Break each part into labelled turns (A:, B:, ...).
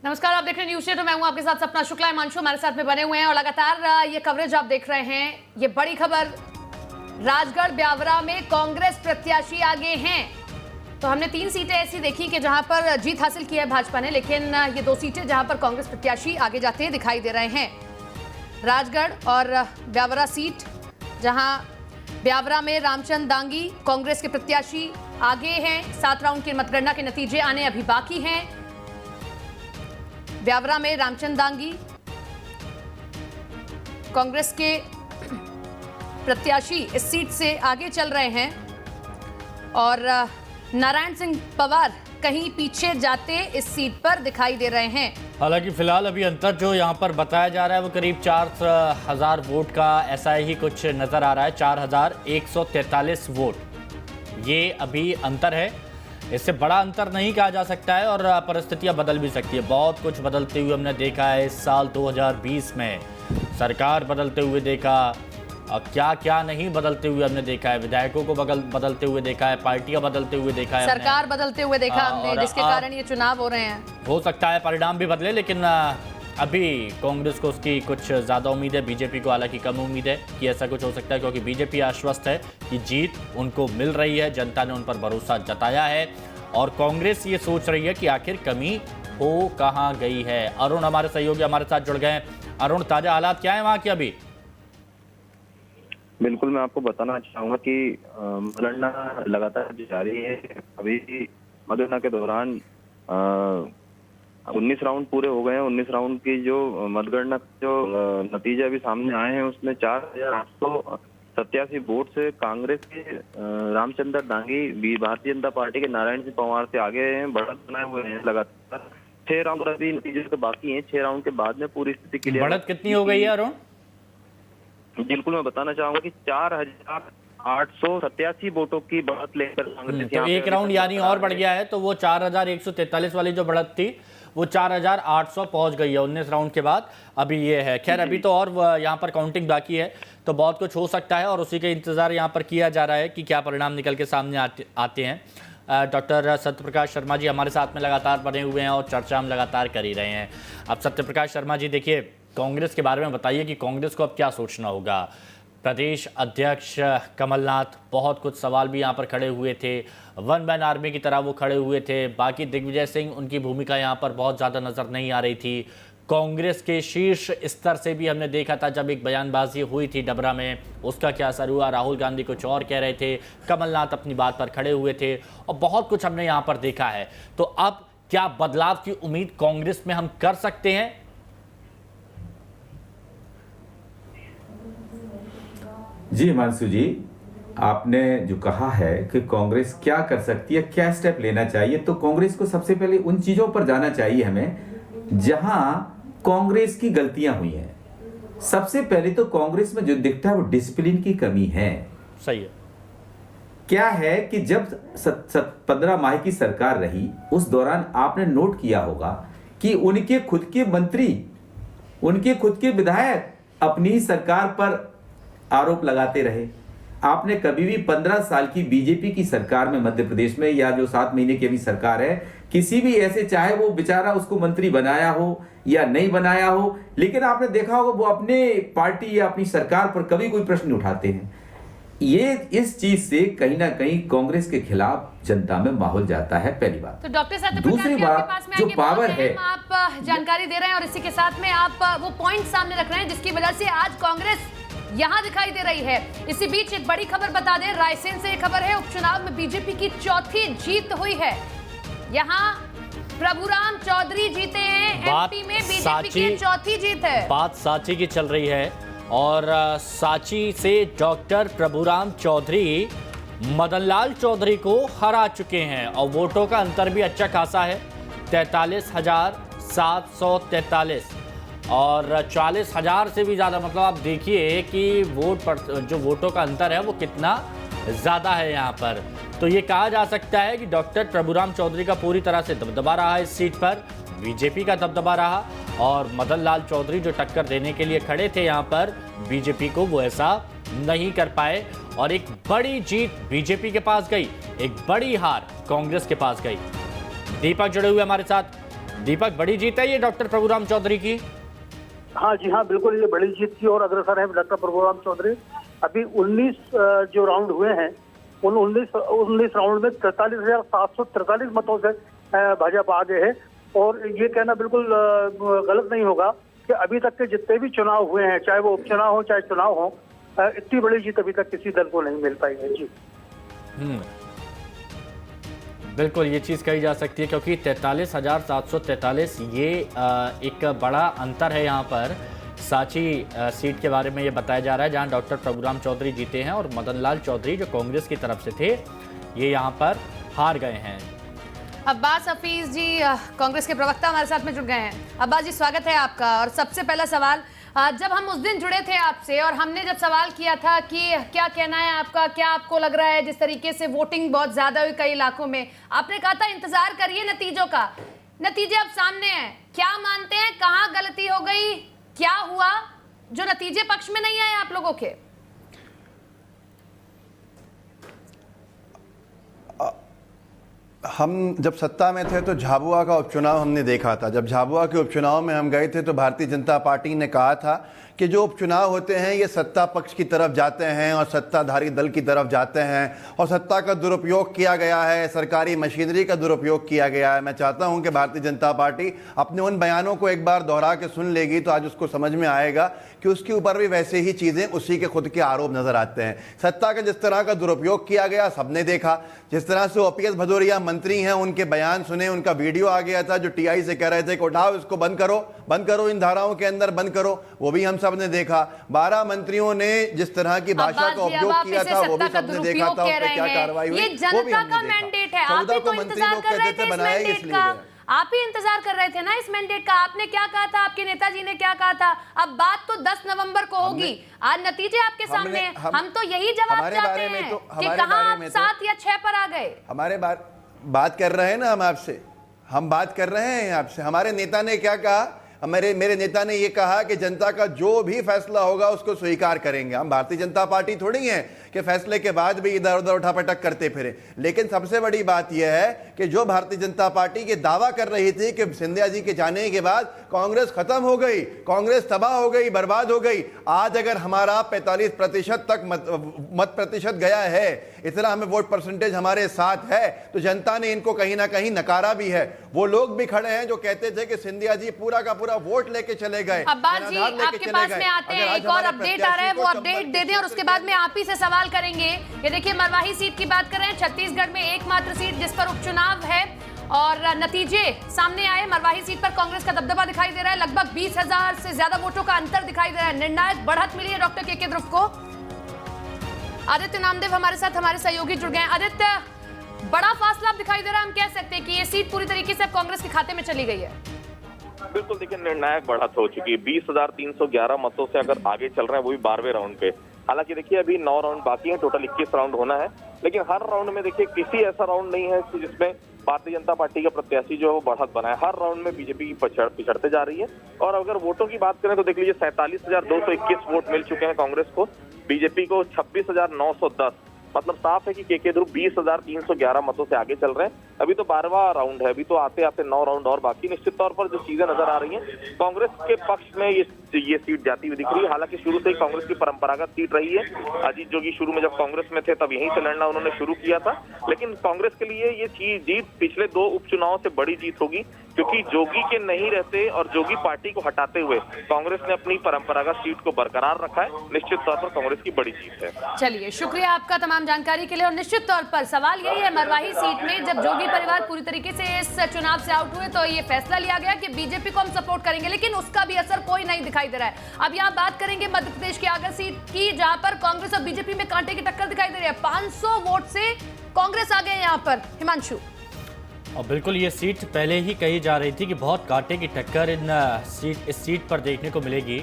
A: नमस्कार, आप देख रहे हैं न्यूज़ तो मैं हूं आपके साथ सपना शुक्ला। हिमांशु हमारे साथ में बने हुए हैं और लगातार ये कवरेज आप देख रहे हैं। ये बड़ी खबर, राजगढ़ ब्यावरा में कांग्रेस प्रत्याशी आगे हैं। तो हमने 3 सीटें ऐसी देखी कि जहां पर जीत हासिल की है भाजपा ने, लेकिन ये 2 सीटें जहां पर कांग्रेस प्रत्याशी आगे जाते दिखाई दे रहे हैं। राजगढ़ और ब्यावरा सीट, जहां ब्यावरा में रामचंद दांगी कांग्रेस के प्रत्याशी आगे हैं। 7 राउंड की मतगणना के नतीजे आने अभी बाकी हैं। ब्यावरा में रामचंद दांगी कांग्रेस के प्रत्याशी इस सीट से आगे चल रहे हैं और नारायण सिंह पवार कहीं पीछे जाते इस सीट पर दिखाई दे रहे हैं।
B: हालांकि फिलहाल अभी अंतर जो यहाँ पर बताया जा रहा है वो करीब 4000 वोट का ऐसा ही कुछ नजर आ रहा है। 4143 वोट ये अभी अंतर है। इससे बड़ा अंतर नहीं कहा जा सकता है और परिस्थितियां बदल भी सकती है। बहुत कुछ बदलते हुए हमने देखा है इस साल 2020 में। सरकार बदलते हुए देखा, क्या क्या नहीं बदलते हुए हमने देखा है। विधायकों को बदलते हुए देखा है, पार्टियां बदलते हुए देखा है,
A: सरकार बदलते हुए देखा हमने, जिसके कारण ये चुनाव हो रहे हैं।
B: हो सकता है परिणाम भी बदले, लेकिन अभी कांग्रेस को उसकी कुछ ज़्यादा उम्मीद है। बीजेपी को हालांकि कम उम्मीद है कि ऐसा कुछ हो सकता है, क्योंकि बीजेपी आश्वस्त है कि जीत उनको मिल रही है। जनता ने उन पर भरोसा जताया है और कांग्रेस ये सोच रही है कि आखिर कमी हो कहाँ गई है। अरुण हमारे सहयोगी हमारे साथ जुड़ गए हैं। अरुण, ताजा हालात क्या है वहाँ के अभी?
C: बिल्कुल, मैं आपको बताना चाहूंगा कि मतगणना लगातार जारी है। अभी मतगणना के दौरान 19 राउंड पूरे हो गए हैं। 19 राउंड की जो मतगणना जो नतीजे अभी सामने आए हैं उसमें 4887 वोट से कांग्रेस के रामचंद्र दांगी भारतीय जनता पार्टी के नारायण सिंह पवार से आगे हैं, बढ़त बनाए हुए हैं। लगातार 6 राउंड अभी नतीजे तो बाकी हैं। 6 राउंड के बाद में पूरी स्थिति क्लियर।
B: बढ़त कितनी हो गई है अरुण?
C: बिल्कुल, मैं बताना चाहूंगा कि 4887 वोटों की बढ़त लेकर कांग्रेस
B: तो एक राउंड यानी और बढ़ गया है। तो वो 4143 वाली जो बढ़त थी वो 4800 पहुंच गई है 19 राउंड के बाद। अभी ये है। खैर, अभी तो और यहाँ पर काउंटिंग बाकी है, तो बहुत कुछ हो सकता है और उसी का इंतजार यहाँ पर किया जा रहा है कि क्या परिणाम निकल के सामने आते हैं। डॉक्टर सत्यप्रकाश शर्मा जी हमारे साथ में लगातार बने हुए हैं और चर्चा हम लगातार कर ही रहे हैं। अब सत्यप्रकाश शर्मा जी, देखिए, कांग्रेस के बारे में बताइए कि कांग्रेस को अब क्या सोचना होगा। प्रदेश अध्यक्ष कमलनाथ, बहुत कुछ सवाल भी यहाँ पर खड़े हुए थे। वन मैन आर्मी की तरह वो खड़े हुए थे। बाकी दिग्विजय सिंह, उनकी भूमिका यहाँ पर बहुत ज़्यादा नज़र नहीं आ रही थी। कांग्रेस के शीर्ष स्तर से भी हमने देखा था जब एक बयानबाजी हुई थी डबरा में, उसका क्या असर हुआ। राहुल गांधी कुछ और कह रहे थे, कमलनाथ अपनी बात पर खड़े हुए थे और बहुत कुछ हमने यहाँ पर देखा है। तो अब क्या बदलाव की उम्मीद कांग्रेस में हम कर सकते हैं?
D: जी हिमांशु जी, आपने जो कहा है कि कांग्रेस क्या कर सकती है, क्या स्टेप लेना चाहिए, तो कांग्रेस को सबसे पहले उन चीजों पर जाना चाहिए हमें जहां कांग्रेस की गलतियां हुई हैं। सबसे पहले तो कांग्रेस में जो दिखता है वो डिसिप्लिन की कमी है।
B: सही है।
D: क्या है कि जब 15 माह की सरकार रही उस दौरान आपने नोट किया होगा कि उनके खुद के मंत्री, उनके खुद के विधायक अपनी सरकार पर आरोप लगाते रहे। आपने कभी भी 15 साल की बीजेपी की सरकार में मध्य प्रदेश में, या जो 7 महीने की अभी सरकार है, किसी भी ऐसे, चाहे वो बेचारा उसको मंत्री बनाया हो या नहीं बनाया हो, लेकिन आपने देखा होगा वो अपने पार्टी या अपनी सरकार पर कभी कोई प्रश्न उठाते हैं। ये इस चीज से कहीं ना कहीं कांग्रेस के खिलाफ जनता में माहौल जाता है, पहली बात।
A: तो डॉक्टर साहब,
D: दूसरी बात, जो पावर है,
A: आप जानकारी दे रहे हैं और इसी के साथ में आप वो पॉइंट सामने रख रहे हैं जिसकी वजह से आज कांग्रेस यहां दिखाई दे रही है। इसी बीच एक बड़ी खबर बता दें, रायसेन से एक खबर है। उपचुनाव में बीजेपी की 4थी जीत हुई है। यहां प्रभुराम चौधरी जीते हैं। एमपी में बीजेपी की 4थी जीत है।
B: बात सांची की चल रही है और सांची से डॉक्टर प्रभुराम चौधरी मदनलाल चौधरी को हरा चुके हैं और वोटों का अंतर भी अच्छा खासा है, 43,743 और 40,000 से भी ज़्यादा। मतलब आप देखिए कि जो वोटों का अंतर है वो कितना ज़्यादा है यहाँ पर। तो ये कहा जा सकता है कि डॉक्टर प्रभुराम चौधरी का पूरी तरह से दबदबा रहा इस सीट पर, बीजेपी का दबदबा रहा और मदन लाल चौधरी जो टक्कर देने के लिए खड़े थे यहाँ पर बीजेपी को, वो ऐसा नहीं कर पाए और एक बड़ी जीत बीजेपी के पास गई, एक बड़ी हार कांग्रेस के पास गई। दीपक जुड़े हुए हमारे साथ। दीपक, बड़ी जीत है ये डॉक्टर प्रभुराम चौधरी की।
E: हाँ जी हाँ, बिल्कुल ये बड़ी जीत की और अग्रसर है डॉक्टर प्रभुराम चौधरी। अभी 19 जो राउंड हुए हैं उन 19 राउंड में 43,743 मतों से भाजपा आगे है। और ये कहना बिल्कुल गलत नहीं होगा कि अभी तक के जितने भी चुनाव हुए हैं, चाहे वो उपचुनाव हो चाहे चुनाव हो, इतनी बड़ी जीत अभी तक किसी दल को नहीं मिल पाई है जी।
B: बिल्कुल ये चीज़ कही जा सकती है, क्योंकि 43,743 ये एक बड़ा अंतर है। यहाँ पर सांची सीट के बारे में ये बताया जा रहा है जहाँ डॉक्टर प्रभुराम चौधरी जीते हैं और मदन लाल चौधरी जो कांग्रेस की तरफ से थे ये यहाँ पर हार गए हैं।
A: अब्बास हफीज जी कांग्रेस के प्रवक्ता हमारे साथ में जुड़ गए हैं। अब्बास जी स्वागत है आपका। और सबसे पहला सवाल, जब हम उस दिन जुड़े थे आपसे और हमने जब सवाल किया था कि क्या कहना है आपका, क्या आपको लग रहा है जिस तरीके से वोटिंग बहुत ज्यादा हुई कई इलाकों में, आपने कहा था इंतजार करिए नतीजों का। नतीजे अब सामने हैं, क्या मानते हैं कहाँ गलती हो गई, क्या हुआ जो नतीजे पक्ष में नहीं आए आप लोगों के?
F: हम जब सत्ता में थे तो झाबुआ का उपचुनाव हमने देखा था। जब झाबुआ के उपचुनाव में हम गए थे तो भारतीय जनता पार्टी ने कहा था कि जो उपचुनाव होते हैं ये सत्ता पक्ष की तरफ जाते हैं और सत्ताधारी दल की तरफ जाते हैं और सत्ता का दुरुपयोग किया गया है, सरकारी मशीनरी का दुरुपयोग किया गया है। मैं चाहता हूं कि भारतीय जनता पार्टी अपने उन बयानों को एक बार दोहरा के सुन लेगी तो आज उसको समझ में आएगा कि उसके ऊपर भी वैसे ही चीज़ें, उसी के खुद के आरोप नजर आते हैं। सत्ता का जिस तरह का दुरुपयोग किया गया सबने देखा। जिस तरह से ओपीएस भदौरिया मंत्री हैं, उनके बयान सुने, उनका वीडियो आ गया था जो टीआई से कह रहे थे कि उठाओ इसको, बंद करो इन धाराओं के अंदर, बंद करो, वो भी हम सब ने देखा। 12 मंत्रियों ने जिस तरह की भाषा का उपयोग किया था वो भी सबने देखा था, उस पर क्या कार्रवाई हुई वो भी हमने देखा। 14 को मंत्री लोग कहते थे बनाए इसलिए
A: आप ही इंतजार कर रहे थे ना इस मैंडेट का। आपने क्या कहा था, आपके नेताजी ने क्या कहा था? अब बात तो 10 नवंबर को होगी, आज नतीजे आपके सामने हैं। हम तो यही जवाब चाहते हैं कि कहां आप 7 या 6 पर आ गए।
F: हमारे बात कर रहे हैं ना, हम बात कर रहे हैं आपसे। हमारे नेता ने क्या कहा? मेरे नेता ने यह कहा कि जनता का जो भी फैसला होगा उसको स्वीकार करेंगे। हम भारतीय जनता पार्टी थोड़ी है कि फैसले के बाद भी इधर उधर उठापटक करते फिरे। लेकिन सबसे बड़ी बात यह है कि जो भारतीय जनता पार्टी के दावा कर रही थी कि सिंधिया जी के जाने के बाद कांग्रेस खत्म हो गई, कांग्रेस तबाह हो गई, बर्बाद हो गई, आज अगर हमारा 45% तक मत प्रतिशत गया है, इतना हमें वोट परसेंटेज हमारे साथ है, तो जनता ने इनको कहीं ना कहीं नकारा भी है। वो लोग भी खड़े हैं जो कहते थे कि सिंधिया जी पूरा का पूरा वोट लेके चले गए।
A: अब्बास जी आपके पास में आते हैं, एक और अपडेट आ रहा है, वो अपडेट दे दें और उसके बाद में आप ही से सवाल करेंगे। ये देखिए मरवाही सीट की बात कर रहे हैं, छत्तीसगढ़ में एकमात्र सीट जिस पर उपचुनाव है और नतीजे सामने आए। मरवाही सीट पर कांग्रेस का दबदबा दिखाई दे रहा है, लगभग 20,000 से ज्यादा वोटों का अंतर दिखाई दे रहा है। निर्णायक बढ़त मिली है डॉक्टर के ध्रुव को। आदित्य नामदेव हमारे साथ, हमारे सहयोगी जुड़ गए हैं। आदित्य, बड़ा फासला दिखाई दे रहा है, हम कह सकते हैं कि ये सीट पूरी तरीके से कांग्रेस के खाते में चली गई है।
G: बिल्कुल, देखिए निर्णायक बढ़त हो चुकी है। 20,311 मतों से अगर आगे चल रहे हैं, वो भी 12वें राउंड पे। हालांकि देखिए अभी 9 राउंड बाकी हैं, टोटल 21 राउंड होना है, लेकिन हर राउंड में देखिए किसी ऐसा राउंड नहीं है जिसमें भारतीय जनता पार्टी का प्रत्याशी जो है वो बढ़त बनाए। हर राउंड में बीजेपी की पिछड़ते जा रही है। और अगर वोटों की बात करें तो देख लीजिए 47,221 वोट मिल चुके हैं कांग्रेस को, बीजेपी को 26,910। मतलब साफ है कि के ध्रुव 20,311 मतों से आगे चल रहे हैं। अभी तो 12वां राउंड है, अभी तो आते आते 9 राउंड और बाकी। निश्चित तौर पर जो चीजें नजर आ रही हैं, कांग्रेस के पक्ष में ये सीट जाती हुई दिख रही है। हालांकि शुरू से ही कांग्रेस की परंपरागत सीट रही है। अजीत जोगी शुरू में जब कांग्रेस में थे तब यहीं से लड़ना उन्होंने शुरू किया था, लेकिन कांग्रेस के लिए ये जीत पिछले 2 उपचुनावों से बड़ी जीत होगी, क्योंकि जोगी के नहीं रहते और जोगी पार्टी को हटाते हुए कांग्रेस ने अपनी परंपरागत सीट को बरकरार रखा है। निश्चित तौर पर कांग्रेस की बड़ी जीत है।
A: चलिए, शुक्रिया आपका तमाम जानकारी के लिए। और निश्चित तौर पर सवाल यही है, मरवाही सीट में जब जोगी परिवार पूरी तरीके से इस चुनाव से आउट हुए तो ये फैसला लिया गया कि बीजेपी को हम सपोर्ट करेंगे, लेकिन उसका भी असर कोई नहीं दिखाई दे रहा है। अब यहाँ बात करेंगे मध्य प्रदेश की आगर सीट की, जहां पर कांग्रेस और बीजेपी में कांटे की टक्कर दिखाई दे रही है। 500 वोट से कांग्रेस आ गए यहाँ पर। हिमांशु,
B: और बिल्कुल ये सीट पहले ही कही जा रही थी कि बहुत कांटे की टक्कर इस सीट पर देखने को मिलेगी,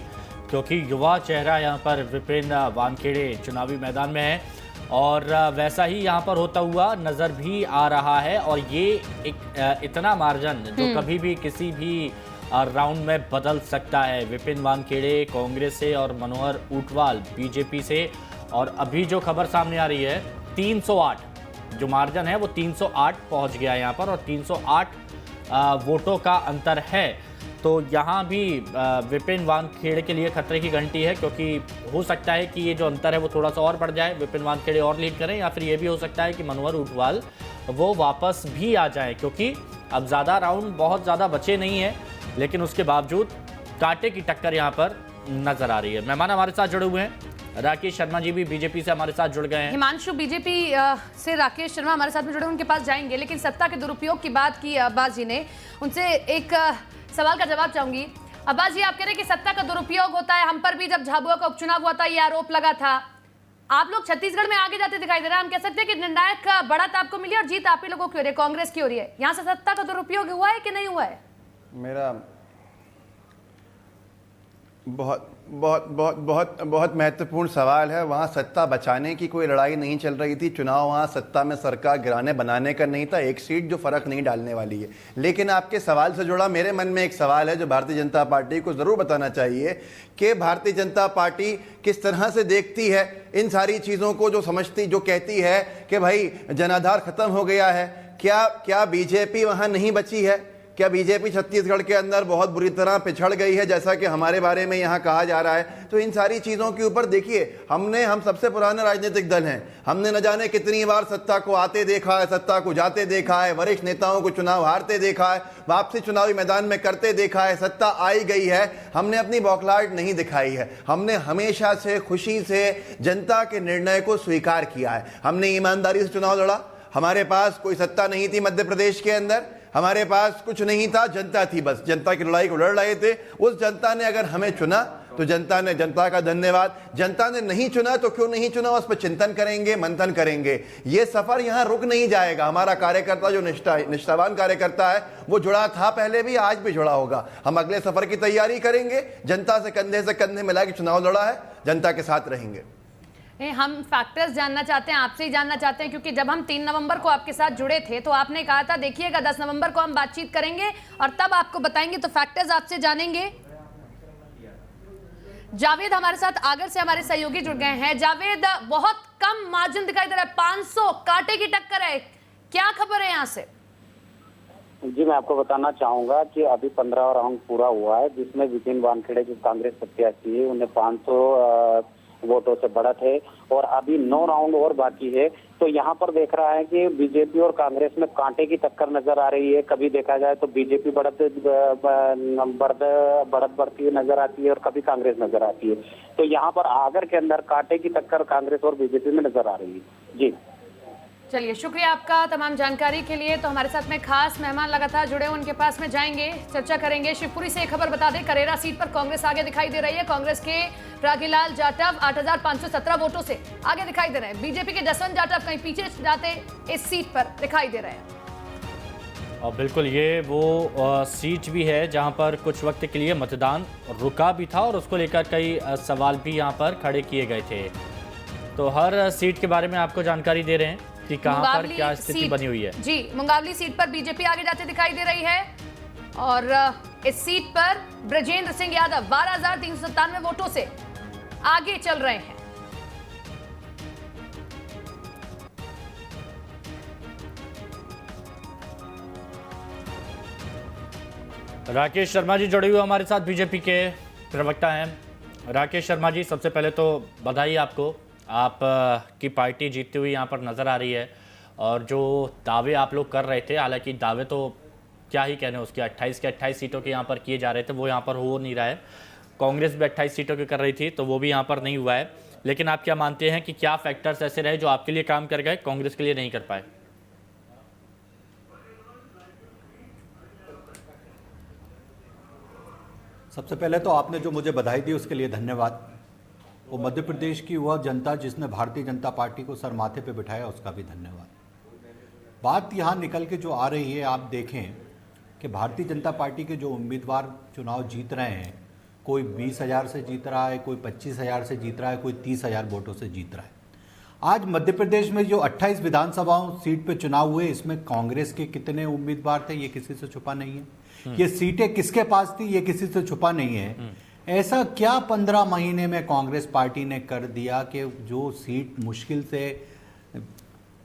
B: क्योंकि युवा चेहरा यहाँ पर विपिन वानखेड़े चुनावी मैदान में है और वैसा ही यहाँ पर होता हुआ नज़र भी आ रहा है। और ये एक इतना मार्जिन जो कभी भी किसी भी राउंड में बदल सकता है। विपिन वानखेड़े कांग्रेस से और मनोहर ऊंटवाल बीजेपी से। और अभी जो खबर सामने आ रही है, 308 जो मार्जिन है वो 308 पहुंच गया यहाँ पर। और 308 वोटों का अंतर है। तो यहाँ भी विपिन वानखेड़े के लिए खतरे की घंटी है, क्योंकि हो सकता है कि ये जो अंतर है वो थोड़ा सा और बढ़ जाए, विपिन वानखेड़े और लीड करें, या फिर ये भी हो सकता है कि मनोहर ऊंटवाल वो वापस भी आ जाए, क्योंकि अब ज़्यादा राउंड बहुत ज़्यादा बचे नहीं है, लेकिन उसके बावजूद कांटे की टक्कर यहाँ पर नजर आ रही है। मेहमान हमारे साथ जुड़े हुए हैं, राकेश शर्मा जी भी बीजेपी से हमारे साथ जुड़ गए हैं।
A: हिमांशु, बीजेपी से राकेश शर्मा हमारे साथ में जुड़े, उनके पास जाएंगे, लेकिन सत्ता के दुरुपयोग की बात की अब्बास जी ने, उनसे एक सवाल का जवाब चाहूंगी। अब्बास जी, आप कह रहे हैं कि सत्ता का दुरुपयोग होता है, हम पर भी जब झाबुआ का उपचुनाव हुआ था ये आरोप लगा था। आप लोग छत्तीसगढ़ में आगे जाते दिखाई दे रहा है, हम कह सकते हैं कि निर्णायक बढ़त आपको मिली और जीत आप ही लोगों की हो रही है, कांग्रेस की हो रही है। यहाँ से सत्ता का दुरुपयोग हुआ है कि नहीं हुआ है?
F: मेरा बहुत बहुत बहुत बहुत बहुत महत्वपूर्ण सवाल है। वहाँ सत्ता बचाने की कोई लड़ाई नहीं चल रही थी। चुनाव वहाँ सत्ता में सरकार गिराने बनाने का नहीं था। एक सीट जो फर्क नहीं डालने वाली है। लेकिन आपके सवाल से जुड़ा मेरे मन में एक सवाल है जो भारतीय जनता पार्टी को ज़रूर बताना चाहिए कि भारतीय जनता पार्टी किस तरह से देखती है इन सारी चीज़ों को, जो समझती, जो कहती है कि भाई जनाधार खत्म हो गया है। क्या बीजेपी वहाँ नहीं बची है? क्या बीजेपी छत्तीसगढ़ के अंदर बहुत बुरी तरह पिछड़ गई है, जैसा कि हमारे बारे में यहाँ कहा जा रहा है? तो इन सारी चीज़ों के ऊपर देखिए, हम सबसे पुराने राजनीतिक दल हैं। हमने न जाने कितनी बार सत्ता को आते देखा है, सत्ता को जाते देखा है, वरिष्ठ नेताओं को चुनाव हारते देखा है, वापसी चुनावी मैदान में करते देखा है। सत्ता आई गई है, हमने अपनी बौखलाहट नहीं दिखाई है। हमने हमेशा से खुशी से जनता के निर्णय को स्वीकार किया है। हमने ईमानदारी से चुनाव लड़ा। हमारे पास कोई सत्ता नहीं थी मध्य प्रदेश के अंदर, हमारे पास कुछ नहीं था, जनता थी, बस जनता की लड़ाई को लड़ रहे थे। उस जनता ने अगर हमें चुना तो जनता का धन्यवाद। जनता ने नहीं चुना तो क्यों नहीं चुना, उस पर चिंतन करेंगे, मंथन करेंगे। ये सफर यहाँ रुक नहीं जाएगा। हमारा कार्यकर्ता जो निष्ठावान कार्यकर्ता है वो जुड़ा था पहले भी, आज भी जुड़ा होगा। हम अगले सफर की तैयारी करेंगे, जनता से कंधे मिला के चुनाव लड़ा है, जनता के साथ रहेंगे।
A: हम फैक्टर्स जानना चाहते हैं, आपसे ही जानना चाहते हैं, क्योंकि जब हम 3 नवंबर को आपके साथ जुड़े थे तो आपने कहा था देखिएगा 10 नवंबर को हम बातचीत करेंगे और तब आपको बताएंगे, तो फैक्टर्स आपसे जानेंगे। जावेद हमारे साथ आगर से हमारे सहयोगी जुड़ गए हैं। जावेद, बहुत कम मार्जिन दिखाई दे रहा है, 500 कांटे की टक्कर है, क्या खबर है यहाँ से?
H: जी, मैं आपको बताना चाहूंगा कि अभी 15 राउंड पूरा हुआ है, जिसमें विपिन वानखेड़े जो कांग्रेस प्रत्याशी है उन्हें 500 वोटों से बढ़त है और अभी 9 राउंड और बाकी है। तो यहाँ पर देख रहा है कि बीजेपी और कांग्रेस में कांटे की टक्कर नजर आ रही है। कभी देखा जाए तो बीजेपी बढ़त बढ़ती हुई नजर आती है और कभी कांग्रेस नजर आती है। तो यहाँ पर आगर के अंदर कांटे की टक्कर कांग्रेस और बीजेपी में नजर आ रही है। जी
A: चलिए, शुक्रिया आपका तमाम जानकारी के लिए। तो हमारे साथ में खास मेहमान लगातार जुड़े, उनके पास में जाएंगे, चर्चा करेंगे। शिवपुरी से एक खबर बता दें, करेरा सीट पर कांग्रेस आगे दिखाई दे रही है। कांग्रेस के रागीलाल जाटव 8517 वोटों से आगे दिखाई दे रहे हैं। बीजेपी के जसवंत जाटव कहीं पीछे जाते इस सीट पर दिखाई दे रहे हैं।
B: और बिल्कुल ये वो सीट भी है जहां पर कुछ वक्त के लिए मतदान रुका भी था और उसको लेकर कई सवाल भी यहां पर खड़े किए गए थे। तो हर सीट के बारे में आपको जानकारी दे रहे हैं कि कहां पर क्या स्थिति बनी हुई है।
A: जी, मुंगावली सीट पर बीजेपी आगे जाते दिखाई दे रही है और इस सीट पर ब्रजेंद्र सिंह यादव 12397 वोटों से आगे चल रहे हैं।
B: राकेश शर्मा जी जुड़े हुए हमारे साथ, बीजेपी के प्रवक्ता हैं। राकेश शर्मा जी, सबसे पहले तो बधाई आपको, आप की पार्टी जीतती हुई यहाँ पर नज़र आ रही है और जो दावे आप लोग कर रहे थे, हालांकि दावे तो क्या ही कहने, उसके 28 के 28 सीटों के यहाँ पर किए जा रहे थे, वो यहाँ पर हो नहीं रहा है। कांग्रेस भी 28 सीटों की कर रही थी तो वो भी यहाँ पर नहीं हुआ है। लेकिन आप क्या मानते हैं कि क्या फैक्टर्स ऐसे रहे जो आपके लिए काम कर गए, कांग्रेस के लिए नहीं कर पाए?
I: सबसे पहले तो आपने जो मुझे बधाई दी उसके लिए धन्यवाद। वो मध्य प्रदेश की वह जनता जिसने भारतीय जनता पार्टी को सर माथे पे बिठाया, उसका भी धन्यवाद। बात यहाँ निकल के जो आ रही है, आप देखें कि भारतीय जनता पार्टी के जो उम्मीदवार चुनाव जीत रहे हैं, कोई 20,000 से जीत रहा है, कोई 25,000 से जीत रहा है, कोई 30,000 वोटों से जीत रहा है। आज मध्य प्रदेश में जो 28 विधानसभाओं सीट पे चुनाव हुए, इसमें कांग्रेस के कितने उम्मीदवार थे ये किसी से छुपा नहीं है। ये सीटें किसके पास थी ये किसी से छुपा नहीं है। ऐसा क्या 15 महीने में कांग्रेस पार्टी ने कर दिया कि जो सीट मुश्किल से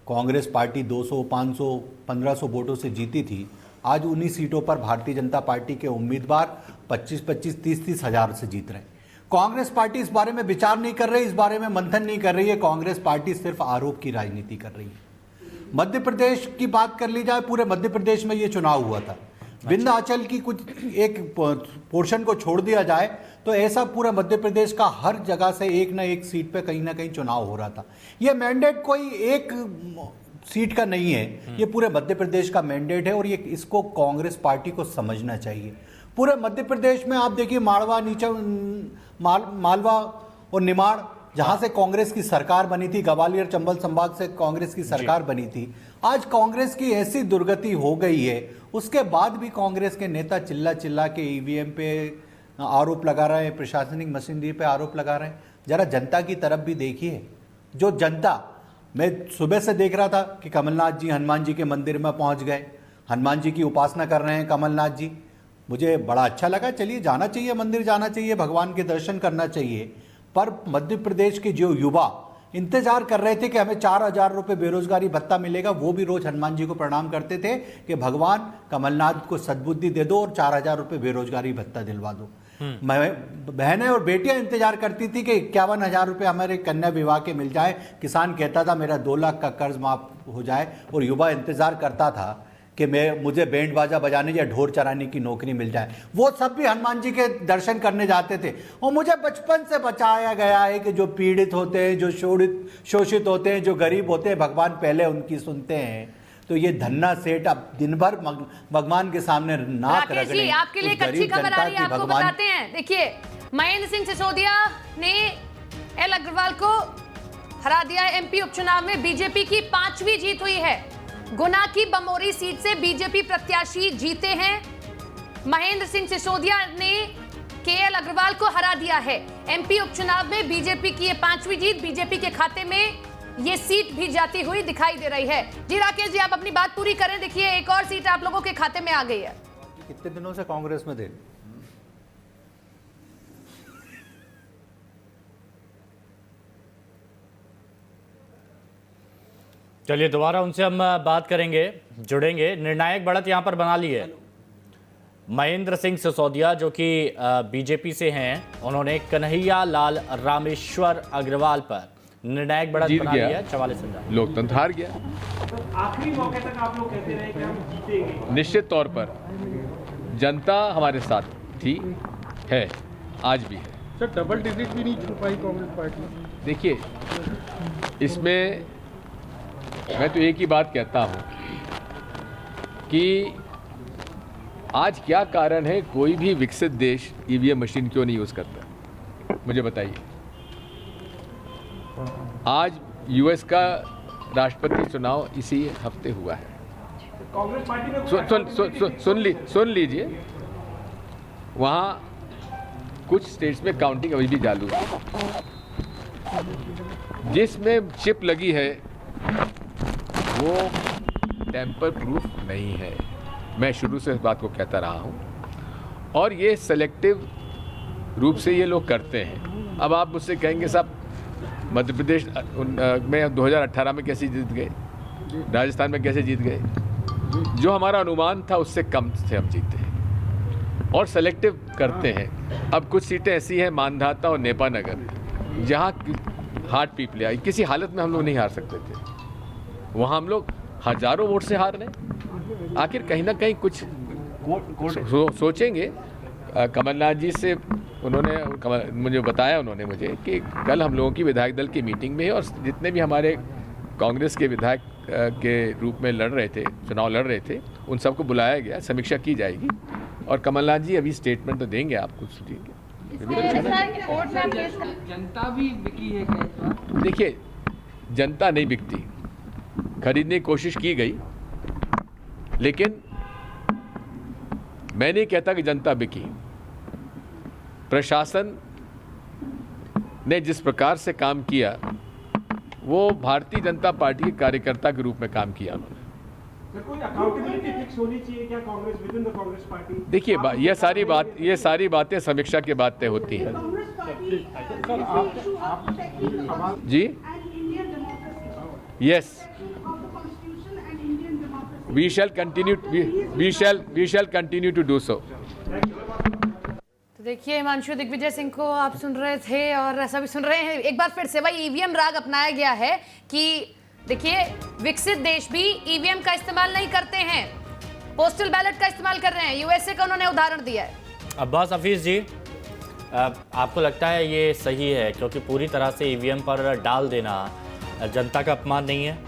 I: कांग्रेस पार्टी 200, 500, 1500 वोटों से जीती थी, आज उन्हीं सीटों पर भारतीय जनता पार्टी के उम्मीदवार 25-25, 30-30 हजार से जीत रहे हैं। कांग्रेस पार्टी इस बारे में विचार नहीं कर रही, इस बारे में मंथन नहीं कर रही है। कांग्रेस पार्टी सिर्फ आरोप की राजनीति कर रही है। मध्य प्रदेश की बात कर ली जाए, पूरे मध्य प्रदेश में ये चुनाव हुआ था। विंध्याचल की कुछ एक पोर्शन को छोड़ दिया जाए तो ऐसा पूरा मध्य प्रदेश का हर जगह से एक ना एक सीट पे कहीं ना कहीं चुनाव हो रहा था। ये मैंडेट कोई एक सीट का नहीं है, ये पूरे मध्य प्रदेश का मैंडेट है और ये इसको कांग्रेस पार्टी को समझना चाहिए। पूरे मध्य प्रदेश में आप देखिए मालवा, मालवा और निमाड़, जहां से कांग्रेस की सरकार बनी थी, ग्वालियर चंबल संभाग से कांग्रेस की सरकार बनी थी, आज कांग्रेस की ऐसी दुर्गति हो गई है। उसके बाद भी कांग्रेस के नेता चिल्ला चिल्ला के ईवीएम पे आरोप लगा रहे हैं, प्रशासनिक मशीनरी पे आरोप लगा रहे हैं। जरा जनता की तरफ भी देखिए। जो जनता, मैं सुबह से देख रहा था कि कमलनाथ जी हनुमान जी के मंदिर में पहुंच गए, हनुमान जी की उपासना कर रहे हैं कमलनाथ जी। मुझे बड़ा अच्छा लगा, चलिए जाना चाहिए, मंदिर जाना चाहिए, भगवान के दर्शन करना चाहिए। पर मध्य प्रदेश के जो युवा इंतजार कर रहे थे कि हमें 4000 रुपये बेरोजगारी भत्ता मिलेगा, वो भी रोज हनुमान जी को प्रणाम करते थे कि भगवान कमलनाथ को सद्बुद्धि दे दो और 4000 रुपये बेरोजगारी भत्ता दिलवा दो। बहनें और बेटियां इंतजार करती थी कि 51,000 रुपये हमारे कन्या विवाह के मिल जाए। किसान कहता था मेरा 2 लाख का कर्ज माफ हो जाए और युवा इंतजार करता था कि मुझे बैंड बाजा बजाने या ढोल चराने की नौकरी मिल जाए। वो सब भी हनुमान जी के दर्शन करने जाते थे। और मुझे बचपन से बचाया गया है कि जो पीड़ित होते हैं, जो शोषित होते हैं, जो गरीब होते हैं, भगवान पहले उनकी सुनते हैं। तो ये धन्ना सेठ अब दिन भर भगवान के सामने नाक रगड़े।
A: जी, आपके लिए एक अच्छी खबर आ रही है, आपको बताते हैं। देखिए, महेंद्र सिंह सिसोदिया ने एल अग्रवाल को हरा दिया है। एमपी उपचुनाव में बीजेपी की 5वीं जीत हुई है। गुना की बमोरी सीट से बीजेपी प्रत्याशी जीते हैं। महेंद्र सिंह सिसोदिया ने केएल अग्रवाल को हरा दिया है। एमपी उपचुनाव में बीजेपी की ये 5वीं जीत, बीजेपी के खाते में ये सीट भी जाती हुई दिखाई दे रही है। जी राकेश जी, आप अपनी बात पूरी करें। देखिए, एक और सीट आप लोगों के खाते में आ गई है।
I: कितने दिनों से कांग्रेस में थे?
B: चलिए दोबारा उनसे हम बात करेंगे, जुड़ेंगे। निर्णायक बढ़त यहां पर बना ली है महेंद्र सिंह सिसोदिया, जो कि बीजेपी से हैं। उन्होंने कन्हैया लाल रामेश्वर अग्रवाल पर निर्णायक बढ़त बना ली है। 44,000।
J: लोकतंत्र हार गया।
K: आखिरी मौके तक आप लोग कहते रहे कि हम जीतेंगे।
J: निश्चित तौर पर जनता हमारे साथ थी, है, आज भी है।
K: सर, डबल डिजिट भी नहीं छू पाई कांग्रेस पार्टी।
J: देखिए, इसमें मैं तो एक ही बात कहता हूं कि आज क्या कारण है कोई भी विकसित देश ईवीएम मशीन क्यों नहीं यूज करता, मुझे बताइए। आज यूएस का राष्ट्रपति चुनाव इसी हफ्ते हुआ है।
K: कांग्रेस पार्टी में
J: सुन लीजिए, वहाँ कुछ स्टेट्स में काउंटिंग अभी भी चालू है। जिसमें चिप लगी है वो टेम्पर प्रूफ नहीं है। मैं शुरू से इस बात को कहता रहा हूँ और ये सेलेक्टिव रूप से ये लोग करते हैं। अब आप मुझसे कहेंगे साहब मध्य प्रदेश में 2018 में कैसे जीत गए, राजस्थान में कैसे जीत गए? जो हमारा अनुमान था उससे कम से हम जीते हैं और सेलेक्टिव करते हैं। अब कुछ सीटें ऐसी हैं, मानधाता और नेपानगर, जहाँ हार्ट पीपले आई, किसी हालत में हम लोग नहीं हार सकते थे। वहाँ हम लोग हजारों वोट से हार रहे। आखिर कहीं ना कहीं कुछ सोचेंगे। कमलनाथ जी से उन्होंने मुझे बताया, उन्होंने मुझे कि कल हम लोगों की विधायक दल की मीटिंग में है और जितने भी हमारे कांग्रेस के विधायक के रूप में लड़ रहे थे, चुनाव लड़ रहे थे, उन सबको बुलाया गया, समीक्षा की जाएगी और कमलनाथ जी अभी स्टेटमेंट तो देंगे, आपको सुनिएंगे।
K: जनता भी बिकी है क्या?
J: देखिए, जनता नहीं बिकती, खरीदने की कोशिश की गई, लेकिन मैं नहीं कहता कि जनता बिकी। प्रशासन ने जिस प्रकार से काम किया वो भारतीय जनता पार्टी के कार्यकर्ता के रूप में काम किया उन्होंने।
K: कोई अकाउंटेबिलिटी फिक्स होनी चाहिए क्या Congress, with in the Congress party?
J: देखिए, ये सारी बातें समीक्षा के बाद तय होती हैं। जी, yes, we shall continue to do so.
A: तो देखिए हिमांशु दिग्विजय सिंह को आप सुन रहे थे और ऐसा भी सुन रहे हैं। एक बार फिर से वही ईवीएम राग अपनाया गया है कि देखिए विकसित देश भी ईवीएम का इस्तेमाल नहीं करते हैं, पोस्टल बैलेट का इस्तेमाल कर रहे हैं। यूएसए का उन्होंने उदाहरण दिया है।
B: अब्बास हफीज जी, आपको लगता है ये सही है क्योंकि पूरी तरह से ईवीएम पर डाल देना जनता का अपमान नहीं है?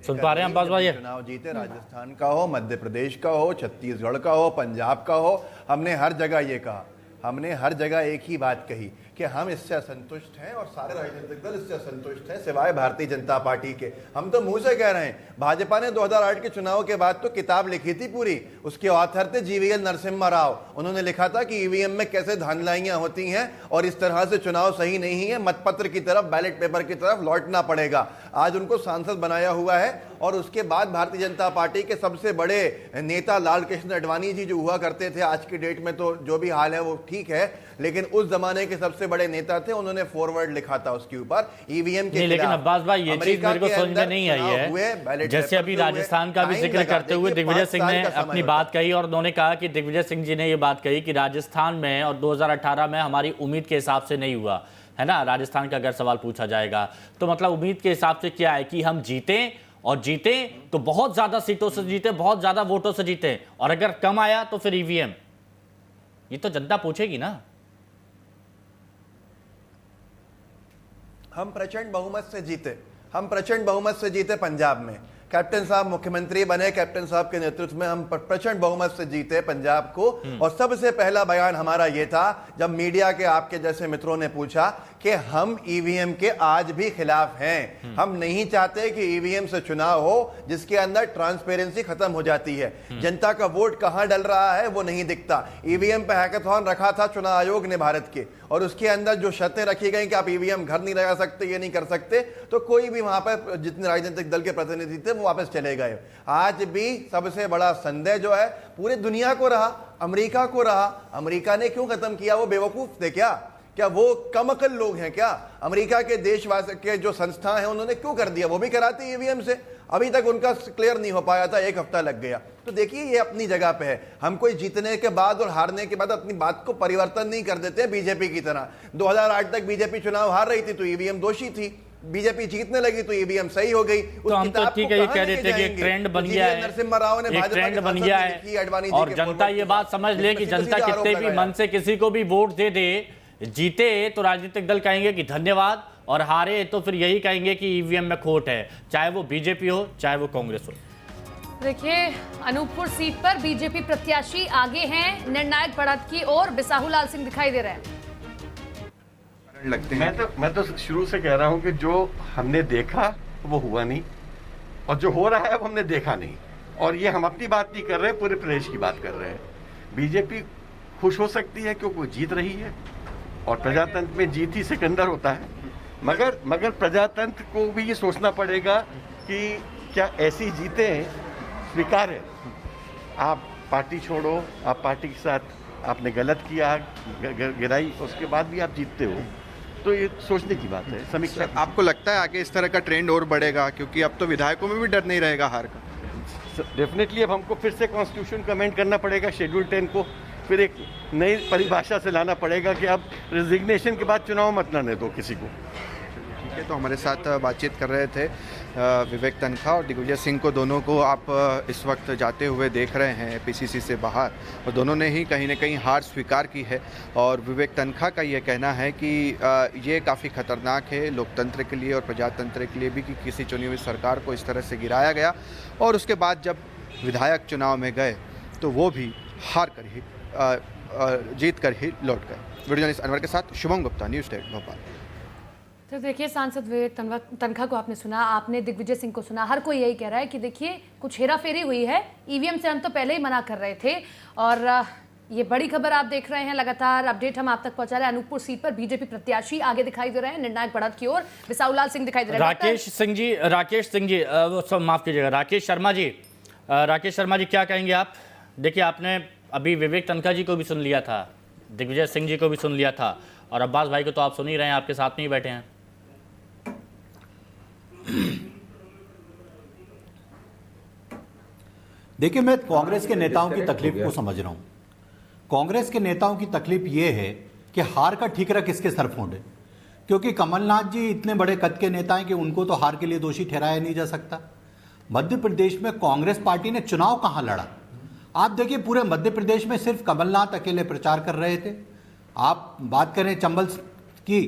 B: सुन पा रहे हैं अब्बास भाई?
F: चुनाव जीते, राजस्थान का हो, मध्य प्रदेश का हो, छत्तीसगढ़ का हो, पंजाब का हो, हमने हर जगह ये कहा, हमने हर जगह एक ही बात कही कि हम इससे असंतुष्ट हैं और सारे राजनीतिक दल इससे असंतुष्ट हैं सिवाय भारतीय जनता पार्टी के। हम तो मुंह से कह रहे हैं, भाजपा ने 2008 के चुनाव के बाद तो किताब लिखी थी पूरी, उसके ऑथर थे जीवीएल नरसिम्हा राव। उन्होंने लिखा था कि ईवीएम में कैसे धांधलियां होती हैं और इस तरह से चुनाव सही नहीं है, मतपत्र की तरफ, बैलेट पेपर की तरफ लौटना पड़ेगा। आज उनको सांसद बनाया हुआ है और उसके बाद भारतीय जनता पार्टी के सबसे बड़े नेता लाल कृष्ण आडवाणी जी जो हुआ करते थे, आज की डेट में तो जो भी हाल है वो ठीक है, लेकिन उस जमाने के सबसे बड़े नेता थे, उन्होंने फॉरवर्ड लिखा था उसके ऊपर ईवीएम के।
B: लेकिन अब्बास भाई ये चीज मेरे को समझ में नहीं आई है। जैसे अभी राजस्थान का भी जिक्र करते हुए दिग्विजय सिंह ने अपनी बात कही और उन्होंने कहा कि दिग्विजय सिंह जी ने ये बात कही कि राजस्थान में और 2018 में हमारी उम्मीद के हिसाब से नहीं हुआ है ना। राजस्थान का अगर सवाल पूछा जाएगा तो मतलब उम्मीद के हिसाब से क्या है कि हम जीते और जीते तो बहुत ज्यादा सीटों से जीते, बहुत ज्यादा वोटों से जीते, और अगर कम आया तो फिर ईवीएम। ये तो जनता पूछेगी ना।
F: हम प्रचंड बहुमत से जीते, हम प्रचंड बहुमत से जीते पंजाब में, कैप्टन साहब मुख्यमंत्री बने, कैप्टन साहब के नेतृत्व में हम प्रचंड बहुमत से जीते पंजाब को। और सबसे पहला बयान हमारा ये था जब मीडिया के आपके जैसे मित्रों ने पूछा कि हम ईवीएम के आज भी खिलाफ हैं, हम नहीं चाहते कि ईवीएम से चुनाव हो जिसके अंदर ट्रांसपेरेंसी खत्म हो जाती है, जनता का वोट कहां डल रहा है वो नहीं दिखता। ईवीएम पे हैकाथॉन रखा था चुनाव आयोग ने भारत के, और उसके अंदर जो शर्तें रखी गई कि आप ईवीएम घर नहीं लगा सकते, ये नहीं कर सकते, तो कोई भी वहां पर जितने राजनीतिक दल के प्रतिनिधि थे वो वापस चले गए। आज भी सबसे बड़ा संदेह जो है पूरी दुनिया को रहा, अमेरिका को रहा। अमेरिका ने क्यों खत्म किया? वो बेवकूफ थे क्या वो कम अकल लोग हैं क्या? अमेरिका के देशवासी के जो संस्था हैं उन्होंने क्यों कर दिया? वो भी कराती ईवीएम से, अभी तक उनका क्लियर नहीं हो पाया था, 1 हफ्ता लग गया। तो देखिए ये अपनी जगह पे है। हम कोई जीतने के बाद और हारने के बाद अपनी बात को परिवर्तन नहीं कर देते बीजेपी की तरह। 2008 तक बीजेपी चुनाव हार रही थी तो ईवीएम दोषी थी, बीजेपी जीतने लगी तो ईवीएम सही हो गई।
B: तो हम तो ठीक है ये कह देते कि एक ट्रेंड बन गया है,
F: नरसिम्हा राव ने
B: एक ट्रेंड बन गया है और जनता ये बात समझ ले कि जनता कितने भी मन से किसी को भी वोट दे दे, जीते तो राजनीतिक दल कहेंगे कि धन्यवाद, और हारे तो फिर यही कहेंगे कि ईवीएम में खोट है, चाहे वो बीजेपी हो चाहे वो कांग्रेस हो।
A: देखिए अनूपपुर सीट पर बीजेपी प्रत्याशी आगे हैं निर्णायक बढ़त की ओर। बिसाहू लाल सिंह दिखाई दे रहे हैं।
L: लगते हैं मैं तो शुरू से कह रहा हूं कि जो हमने देखा वो हुआ नहीं और जो हो रहा है वो हमने देखा नहीं, और ये हम अपनी बात नहीं कर रहे, पूरे प्रदेश की बात कर रहे हैं। बीजेपी खुश हो सकती है क्योंकि वो जीत रही है और प्रजातंत्र में जीत ही सिकंदर होता है, मगर प्रजातंत्र को भी ये सोचना पड़ेगा कि क्या ऐसी जीतें स्वीकार है। आप पार्टी छोड़ो, आप पार्टी के साथ आपने गलत किया, गिराई, उसके बाद भी आप जीतते हो, तो ये सोचने की बात है, समीक्षा।
M: आपको लगता है आगे इस तरह का ट्रेंड और बढ़ेगा क्योंकि अब तो विधायकों में भी डर नहीं रहेगा हार का?
L: डेफिनेटली अब हमको फिर से कॉन्स्टिट्यूशन को अमेंड करना पड़ेगा, शेड्यूल 10 को फिर एक नई परिभाषा से लाना पड़ेगा कि अब रिजिग्नेशन के बाद चुनाव मत लाने दो किसी को।
M: ठीक है, तो हमारे साथ बातचीत कर रहे थे विवेक तनखा और दिग्विजय सिंह को। दोनों को आप इस वक्त जाते हुए देख रहे हैं पीसीसी से बाहर, और दोनों ने ही कहीं ना कहीं हार स्वीकार की है। और विवेक तनखा का ये कहना है कि ये काफ़ी खतरनाक है लोकतंत्र के लिए और प्रजातंत्र के लिए भी कि किसी चुनी हुई सरकार को इस तरह से गिराया गया, और उसके बाद जब विधायक चुनाव में गए तो वो भी हार कर ही जीत कर ही लौट गए। वीडियो जर्नलिस्ट अनवर के साथ शुभम गुप्ता, न्यूज़ 8 भोपाल।
A: तो देखिए सांसद विवेक तनखा को आपने सुना, आपने दिग्विजय सिंह को सुना। हर कोई यही कह रहा है कि देखिए कुछ हेराफेरी हुई है, ईवीएम से हम तो पहले ही मना कर रहे थे। और ये बड़ी खबर आप देख रहे हैं, लगातार अपडेट हम आप तक पहुंचा रहे हैं। अनूपपुर सीट पर बीजेपी प्रत्याशी आगे दिखाई दे रहे हैं निर्णायक बढ़त की ओर। बिसाहू लाल सिंह दिखाई दे रहे हैं।
B: राकेश सिंह जी माफ कीजिएगा, राकेश शर्मा जी क्या कहेंगे आप? देखिए आपने अभी विवेक तनखा जी को भी सुन लिया था, दिग्विजय सिंह जी को भी सुन लिया था, और अब्बास भाई को तो आप सुन ही रहे हैं, आपके साथ में ही बैठे हैं।
I: देखिए, मैं कांग्रेस के नेताओं की तकलीफ को समझ रहा हूं। कांग्रेस के नेताओं की तकलीफ ये है कि हार का ठीकरा किसके सर फोड़े, क्योंकि कमलनाथ जी इतने बड़े कद के नेता हैं कि उनको तो हार के लिए दोषी ठहराया नहीं जा सकता। मध्य प्रदेश में कांग्रेस पार्टी ने चुनाव कहां लड़ा? आप देखिए, पूरे मध्य प्रदेश में सिर्फ कमलनाथ अकेले प्रचार कर रहे थे। आप बात करें चंबल की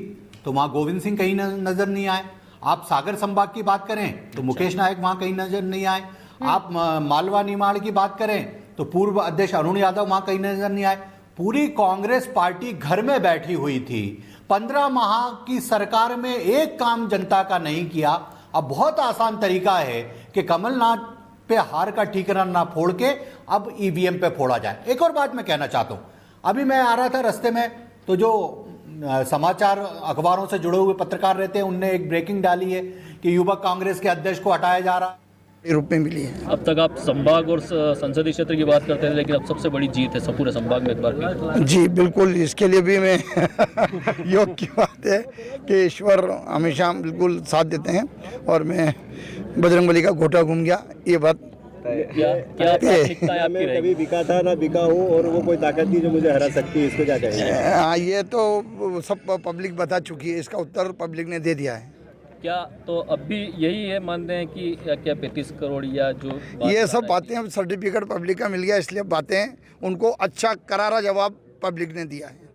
I: तो वहां गोविंद सिंह कहीं नजर नहीं आए। आप सागर संभाग की बात करें तो मुकेश नायक वहां कहीं नजर नहीं आए। आप मालवा निमाड़ की बात करें तो पूर्व अध्यक्ष अरुण यादव वहां कहीं नजर नहीं आए। पूरी कांग्रेस पार्टी घर में बैठी हुई थी। 15 माह की सरकार में एक काम जनता का नहीं किया। अब बहुत आसान तरीका है कि कमलनाथ पे हार का ठीकरा ना फोड़ के अब ईवीएम पे फोड़ा जाए। एक और बात मैं कहना चाहता हूं, अभी मैं आ रहा था रास्ते में तो जो समाचार अखबारों से जुड़े हुए पत्रकार रहते हैं उनने एक ब्रेकिंग डाली है कि युवक कांग्रेस के अध्यक्ष को हटाया जा रहा है,
N: रूप में मिली है।
O: अब तक आप संभाग और संसदीय क्षेत्र की बात करते थे, लेकिन अब सबसे बड़ी जीत है पूरे संभाग में एक बार फिर।
N: जी बिल्कुल, इसके लिए भी मैं योग की बात है कि ईश्वर हमेशा बिल्कुल साथ देते हैं, और मैं बजरंगबली का घोटा घूम गया, ये बात
O: क्या प्राथमिकता है आपकी?
P: कभी बिका था ना बिका हूँ, और वो कोई ताकत नहीं जो मुझे हरा सकती है, इसको क्या कहेंगे?
N: हाँ, ये तो सब पब्लिक बता चुकी है, इसका उत्तर पब्लिक ने दे दिया है।
O: क्या तो अब भी यही है, मानते हैं कि क्या 35 करोड़ या जो
N: ये सब बातें सर्टिफिकेट पब्लिक का मिल गया, इसलिए बातें उनको अच्छा करारा जवाब पब्लिक ने दिया है।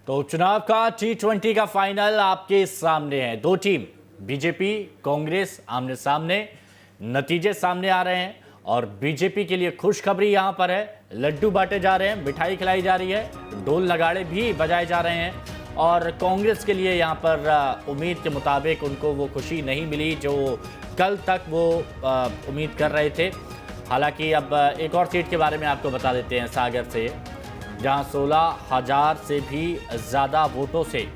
B: तो चुनाव का T20 का फाइनल आपके सामने है। दो टीम बीजेपी कांग्रेस आमने सामने, नतीजे सामने आ रहे हैं, और बीजेपी के लिए खुशखबरी यहां पर है, लड्डू बांटे जा रहे हैं, मिठाई खिलाई जा रही है, ढोल नगाड़े भी बजाए जा रहे हैं। और कांग्रेस के लिए यहां पर उम्मीद के मुताबिक उनको वो खुशी नहीं मिली जो कल तक वो उम्मीद कर रहे थे। हालांकि अब एक और सीट के बारे में आपको बता देते हैं, सागर से, जहां 16,000 से भी ज़्यादा वोटों से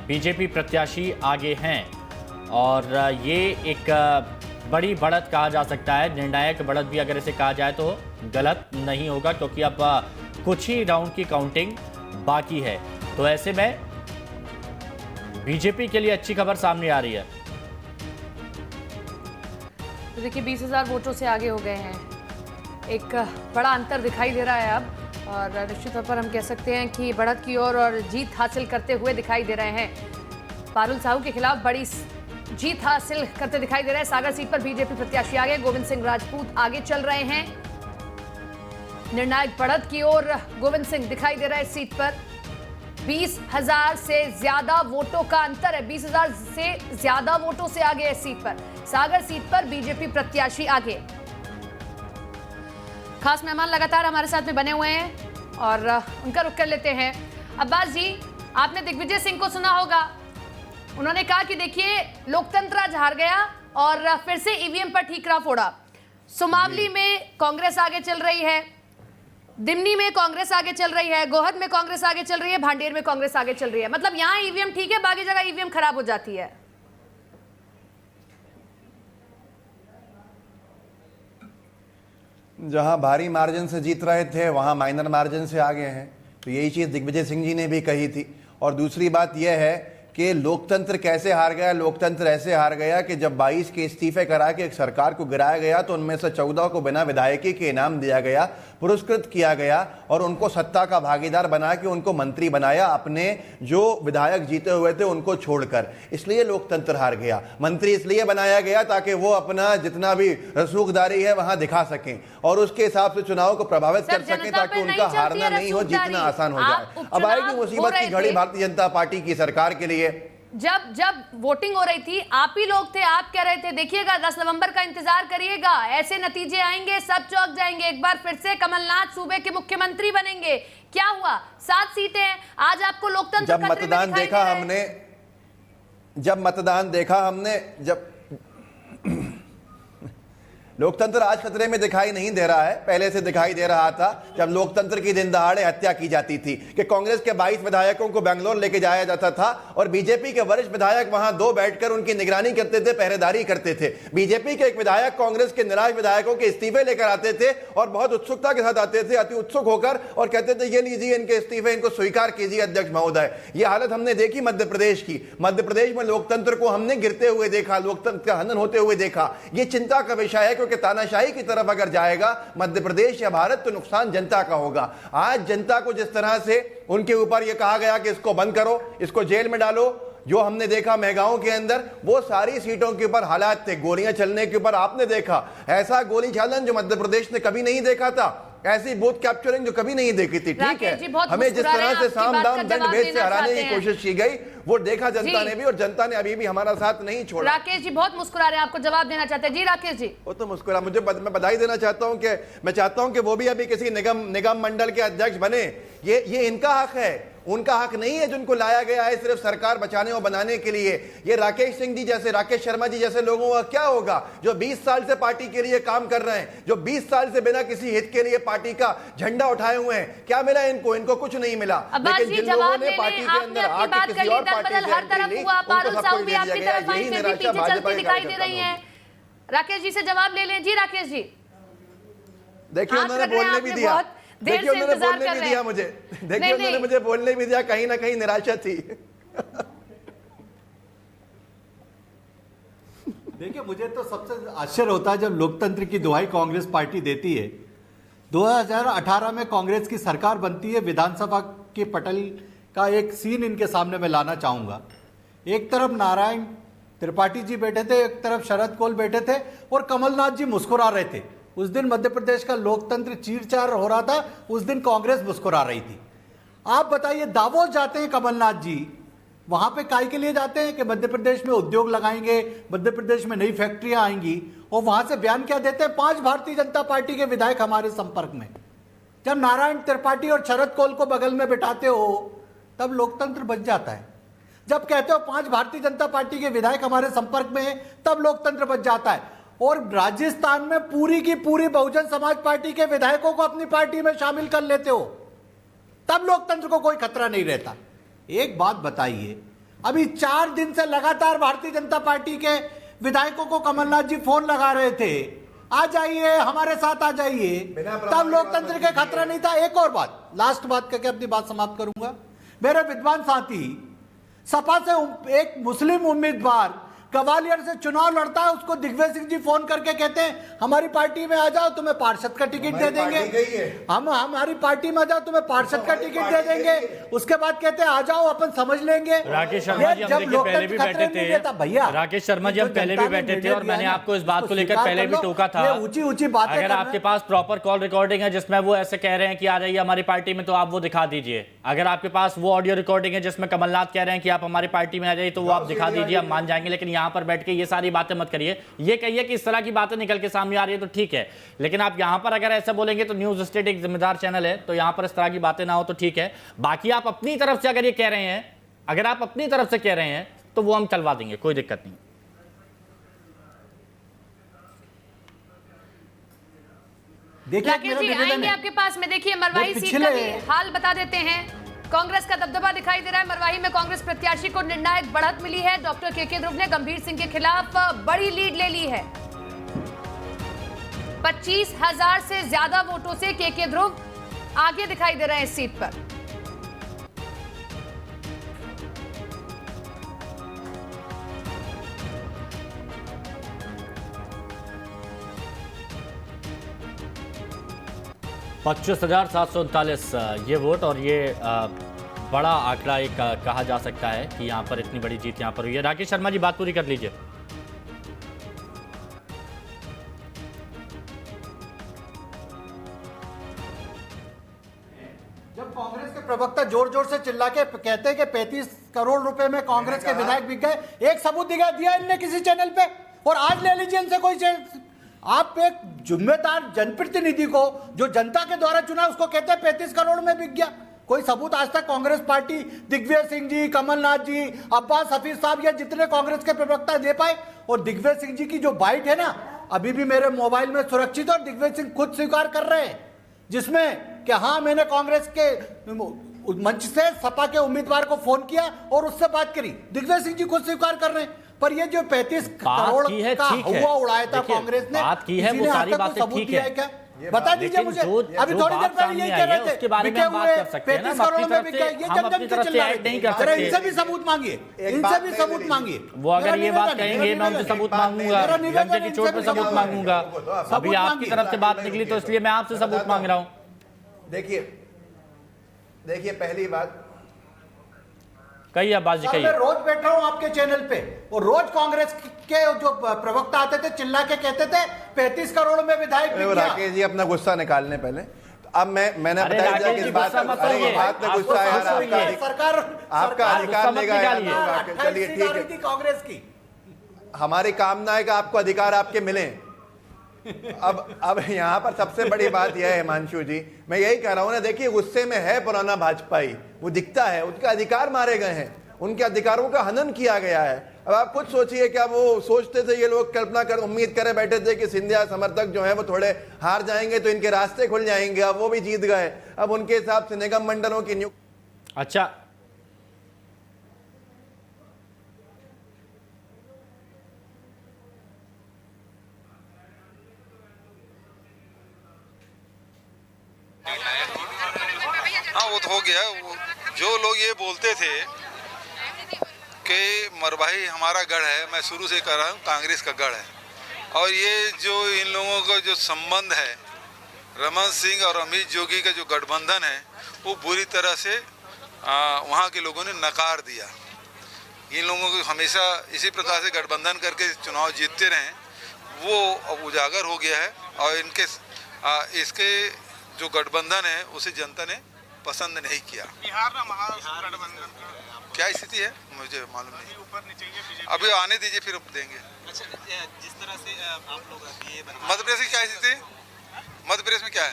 B: बीजेपी प्रत्याशी आगे हैं, और ये एक बड़ी बढ़त कहा जा सकता है। निर्णायक बढ़त भी अगर इसे कहा जाए तो गलत नहीं होगा, क्योंकि अब कुछ ही राउंड की काउंटिंग बाकी है। तो ऐसे में बीजेपी के लिए अच्छी खबर सामने आ रही है।
A: तो देखिए, 20,000 वोटों से आगे हो गए हैं, एक बड़ा अंतर दिखाई दे रहा है अब, और निश्चित तौर पर हम कह सकते हैं कि बढ़त की ओर और जीत हासिल करते हुए दिखाई दे रहे हैं। पारुल साहू के खिलाफ बड़ी जीत हासिल करते दिखाई दे रहे हैं। सागर सीट पर बीजेपी प्रत्याशी आगे, गोविंद सिंह राजपूत आगे चल रहे हैं। निर्णायक बढ़त की ओर गोविंद सिंह दिखाई दे रहा है इस सीट पर। 20,000 से ज्यादा वोटों का अंतर है, 20,000 से ज्यादा वोटों से आगे है इस सीट पर। सागर सीट पर बीजेपी प्रत्याशी आगे। खास मेहमान लगातार हमारे साथ में बने हुए हैं और उनका रुख कर लेते हैं। अब्बास जी, आपने दिग्विजय सिंह को सुना होगा, उन्होंने कहा कि देखिए लोकतंत्र आज हार गया और फिर से ईवीएम पर ठीकरा फोड़ा। सुमावली में कांग्रेस आगे चल रही है, दिमनी में कांग्रेस आगे चल रही है, गोहद में कांग्रेस आगे चल रही है, भांडेर में कांग्रेस आगे चल रही है। मतलब यहाँ ईवीएम ठीक है, बाकी जगह ईवीएम खराब हो जाती है।
F: जहां भारी मार्जिन से जीत रहे थे वहां माइनर मार्जिन से आगे हैं, तो यही चीज़ दिग्विजय सिंह जी ने भी कही थी। और दूसरी बात यह है कि लोकतंत्र कैसे हार गया। लोकतंत्र ऐसे हार गया कि जब 22 के इस्तीफे करा के एक सरकार को गिराया गया तो उनमें से 14 को बिना विधायकी के इनाम दिया गया, पुरस्कृत किया गया, और उनको सत्ता का भागीदार बना के उनको मंत्री बनाया, अपने जो विधायक जीते हुए थे उनको छोड़कर। इसलिए लोकतंत्र हार गया। मंत्री इसलिए बनाया गया ताकि वो अपना जितना भी रसूखदारी है वहां दिखा सकें और उसके हिसाब से चुनाव को प्रभावित कर सकें, ताकि उनका हारना नहीं हो, जीतना आसान हो जाए। अब आएगी मुसीबत की घड़ी भारतीय जनता पार्टी की सरकार के लिए।
A: जब वोटिंग हो रही थी, आप ही लोग थे, आप कह रहे थे देखिएगा 10 नवंबर का इंतजार करिएगा, ऐसे नतीजे आएंगे, सब चौंक जाएंगे, एक बार फिर से कमलनाथ सूबे के मुख्यमंत्री बनेंगे। क्या हुआ? 7 सीटें हैं। आज आपको लोकतंत्र
F: जब मतदान देखा हमने, लोकतंत्र आज खतरे में दिखाई नहीं दे रहा है, पहले से दिखाई दे रहा था जब लोकतंत्र की दिन दहाड़े हत्या की जाती थी कि कांग्रेस के 22 विधायकों को बेंगलोर लेके जाया जाता था और बीजेपी के वरिष्ठ विधायक वहां दो बैठकर उनकी निगरानी करते थे, पहरेदारी करते थे। बीजेपी के एक विधायक कांग्रेस के निराश विधायकों के इस्तीफे लेकर आते थे और बहुत उत्सुकता के साथ आते थे, अति उत्सुक होकर, और कहते थे ये लीजिए इनके इस्तीफे, इनको स्वीकार कीजिए अध्यक्ष महोदय। ये हालत हमने देखी मध्य प्रदेश की। मध्य प्रदेश में लोकतंत्र को हमने गिरते हुए देखा, लोकतंत्र का हनन होते हुए देखा। ये चिंता का विषय है क्योंकि तानाशाही की तरफ अगर जाएगा मध्य प्रदेश या भारत तो नुकसान जनता का होगा। आज जनता को जिस तरह से उनके ऊपर यह कहा गया कि इसको बंद करो, इसको जेल में डालो, जो हमने देखा महगाओं के अंदर, वो सारी सीटों के ऊपर हालात थे। गोलियां चलने के ऊपर आपने देखा ऐसा गोली चालन जो मध्य प्रदेश ने कभी नहीं देखा था, ऐसी बूथ कैप्चरिंग जो कभी नहीं देखी थी। ठीक है, हमें जिस तरह से साम दाम दंड भेद से हराने की कोशिश की गई वो देखा जनता ने भी, और जनता ने अभी भी हमारा साथ नहीं छोड़ा।
A: राकेश जी बहुत मुस्कुरा रहे हैं, आपको जवाब देना चाहते हैं। जी राकेश जी।
F: वो तो मुस्कुरा, मैं बधाई देना चाहता हूं कि मैं चाहता हूं कि वो भी अभी किसी निगम मंडल के अध्यक्ष बने। ये इनका हक है, उनका हक नहीं है जिनको लाया गया है सिर्फ सरकार बचाने और बनाने के लिए। ये राकेश सिंह जी जैसे, राकेश शर्मा जी जैसे लोगों का क्या होगा जो 20 साल से पार्टी के लिए काम कर रहे हैं, जो 20 साल से बिना किसी हित के लिए पार्टी का झंडा उठाए हुए हैं। क्या मिला इनको? इनको कुछ नहीं मिला। लेकिन जिन लोगों ने पार्टी के अंदर आके किसी और पार्टी से एंट्री ली, उनको सब कुछ दे दिया गया। यही निराशा भाजपा के कार्यकर्ताओं में।
A: राकेश जी से जवाब ले लें। जी राकेश जी।
F: देखिए उन्होंने बोलने भी दिया, देखिए उन्होंने बोलने भी दिया मुझे, देखिए उन्होंने मुझे बोलने भी दिया, कहीं ना कहीं निराशा थी।
I: देखिए मुझे तो सबसे आश्चर्य होता है जब लोकतंत्र की दुहाई कांग्रेस पार्टी देती है। 2018 में कांग्रेस की सरकार बनती है, विधानसभा के पटल का एक सीन इनके सामने मैं लाना चाहूंगा। एक तरफ नारायण त्रिपाठी जी बैठे थे, एक तरफ शरद कोल बैठे थे और कमलनाथ जी मुस्कुरा रहे थे। उस दिन मध्य प्रदेश का लोकतंत्र चीरचार हो रहा था, उस दिन कांग्रेस मुस्कुरा रही थी। आप बताइए, दावोस जाते हैं कमलनाथ जी, वहां पे काय के लिए जाते हैं कि मध्य प्रदेश में उद्योग लगाएंगे, मध्य प्रदेश में नई फैक्ट्रियां आएंगी, और वहां से बयान क्या देते हैं? 5 भारतीय जनता पार्टी के विधायक हमारे संपर्क में। जब नारायण त्रिपाठी और शरद कोल को बगल में बिठाते हो तब लोकतंत्र बच जाता है। जब कहते हो 5 भारतीय जनता पार्टी के विधायक हमारे संपर्क में है तब लोकतंत्र बच जाता है। और राजस्थान में पूरी की पूरी बहुजन समाज पार्टी के विधायकों को अपनी पार्टी में शामिल कर लेते हो तब लोकतंत्र को कोई खतरा नहीं रहता। एक बात बताइए, अभी 4 दिन से लगातार भारतीय जनता पार्टी के विधायकों को कमलनाथ जी फोन लगा रहे थे, आ जाइए हमारे साथ आ जाइए, तब लोकतंत्र के खतरा नहीं था। एक और बात, लास्ट बात करके अपनी बात समाप्त करूंगा। मेरे विद्वान साथी, सपा से एक मुस्लिम उम्मीदवार ग्वालियर से चुनाव लड़ता है, उसको दिग्विजय सिंह जी फोन करके कहते हैं हमारी पार्टी में आ जाओ, तुम्हें पार्षद का टिकट दे देंगे, हम हमारी पार्टी में आ जाओ, तुम्हें पार्षद का टिकट दे देंगे। उसके बाद कहते हैं आ जाओ अपन समझ लेंगे।
B: राकेश शर्मा जी हम देखिए पहले भी बैठे थे भैया, राकेश शर्मा जी हम पहले भी बैठे थे और मैंने आपको इस बात को लेकर पहले भी टोका था।
I: ऊंची बात,
B: अगर आपके पास प्रॉपर कॉल रिकॉर्डिंग है जिसमें वो ऐसे कह रहे हैं कि आ जाइए हमारी पार्टी में, तो आप वो दिखा दीजिए। अगर आपके पास वो ऑडियो रिकॉर्डिंग है जिसमें कमलनाथ कह रहे हैं कि आप हमारी पार्टी में आ जाइए, तो वो आप दिखा दीजिए, हम मान जाएंगे। लेकिन यहाँ पर बैठ के ये सारी बातें मत करिए। ये कहिए कि इस तरह की बातें निकल के सामने आ रही है तो ठीक है, लेकिन आप यहां पर अगर ऐसा बोलेंगे तो न्यूज स्टेट एक जिम्मेदार चैनल है, तो यहां पर इस तरह की बातें ना हो तो ठीक है। बाकी आप अपनी तरफ से अगर ये कह रहे हैं, अगर आप अपनी तरफ से कह रहे हैं तो वो हम चलवा देंगे, कोई दिक्कत नहीं।
A: राकेश जी आएंगे आपके पास में। देखिए मरवाही सीट का भी हाल बता देते हैं। कांग्रेस का दबदबा दिखाई दे रहा है। मरवाही में कांग्रेस प्रत्याशी को निर्णायक बढ़त मिली है। डॉक्टर के ध्रुव ने गंभीर सिंह के खिलाफ बड़ी लीड ले ली है। 25,000 से ज्यादा वोटों से के ध्रुव आगे दिखाई दे रहे हैं इस सीट पर।
B: $25,739 ये वोट, और ये बड़ा आंकड़ा एक कहा जा सकता है कि यहाँ पर इतनी बड़ी जीत यहाँ पर हुई है। राकेश शर्मा जी बात पूरी कर लीजिए।
I: जब कांग्रेस के प्रवक्ता जोर जोर से चिल्ला के कहते हैं कि 35 करोड़ रुपए में कांग्रेस के विधायक बिक गए, एक सबूत दिया इनने किसी चैनल पे, और आज ले लीजिए इनसे कोई आप एक जिम्मेदार जनप्रतिनिधि को जो जनता के द्वारा चुना उसको कहते हैं 35 करोड़ में बिक गया। कोई सबूत आज तक कांग्रेस पार्टी, दिग्विजय सिंह जी, कमलनाथ जी, अब्बास हफीज साहब या जितने कांग्रेस के प्रवक्ता दे पाए। और दिग्विजय सिंह जी की जो बाइट है ना, अभी भी मेरे मोबाइल में सुरक्षित और दिग्विजय सिंह खुद स्वीकार कर रहे हैं, जिसमें कि हाँ मैंने कांग्रेस के मंच से सपा के उम्मीदवार को फोन किया और उससे बात करी। दिग्विजय सिंह जी खुद स्वीकार कर रहे हैं। पर ये जो 35 करोड़ का हुआ उड़ाया था कांग्रेस ने,
B: बात की है, वो सारी बातें ठीक है,
I: क्या बता दीजिए मुझे। अभी थोड़ी देर पहले यही कह रहे थे
B: उसके बारे में हम बात कर सकते हैं ना,
I: 35 करोड़ में बिका, ये
B: हम अपनी तरफ से ऐड नहीं कर सकते।
I: इनसे भी सबूत मांगिए, इनसे भी सबूत मांगिए।
B: वो अगर ये बात कहेंगे मैं उनसे सबूत मांगूंगा, जनता की चोट पे सबूत मांगूंगा। अभी आपकी तरफ से बात निकली तो इसलिए मैं आपसे सबूत मांग रहा हूँ।
F: देखिए पहली बात
B: कही अब्बास जी, कही।
I: मैं रोज बैठा हूं आपके चैनल पे और रोज कांग्रेस के जो प्रवक्ता आते थे चिल्ला के कहते थे 35 करोड़ में विधायक बिक गया।
F: राकेश जी अपना गुस्सा निकालने पहले, तो अब मैंने बताया कि इस बात में गुस्सा है,
I: सरकार
F: आपका अधिकार लेगा। चलिए ठीक है,
I: कांग्रेस की
F: हमारी कामना है कि आपको अधिकार आपके मिले। अब यहाँ पर सबसे बड़ी बात यह है हिमांशु जी, मैं यही कह रहा हूँ ना, देखिए गुस्से में है पुराना भाजपाई, वो दिखता है, उनके अधिकार मारे गए हैं, उनके अधिकारों का हनन किया गया है। अब आप खुद सोचिए, क्या वो सोचते थे, ये लोग कल्पना कर उम्मीद करे बैठे थे कि सिंधिया समर्थक जो है वो थोड़े हार जाएंगे तो इनके रास्ते खुल जाएंगे। अब वो भी जीत गए, अब उनके हिसाब से निगम मंडलों की नियुक्ति।
B: अच्छा,
Q: हाँ वो तो हो गया। जो लोग ये बोलते थे कि मरवाही हमारा गढ़ है, मैं शुरू से कह रहा हूँ कांग्रेस का गढ़ है, और ये जो इन लोगों का जो संबंध है रमन सिंह और अमित जोगी का जो गठबंधन है वो बुरी तरह से वहाँ के लोगों ने नकार दिया। इन लोगों को हमेशा इसी प्रकार से गठबंधन करके चुनाव जीतते रहे, वो अब उजागर हो गया है और इनके इसके जो गठबंधन है उसे जनता ने पसंद नहीं किया।
R: बिहार में महागठबंधन
Q: क्या स्थिति है मुझे मालूम नहीं, अभी आने दीजिए फिर देंगे।
R: अच्छा, जिस तरह से आप लोग
Q: मध्य प्रदेश की क्या स्थिति है, मध्य प्रदेश में क्या है?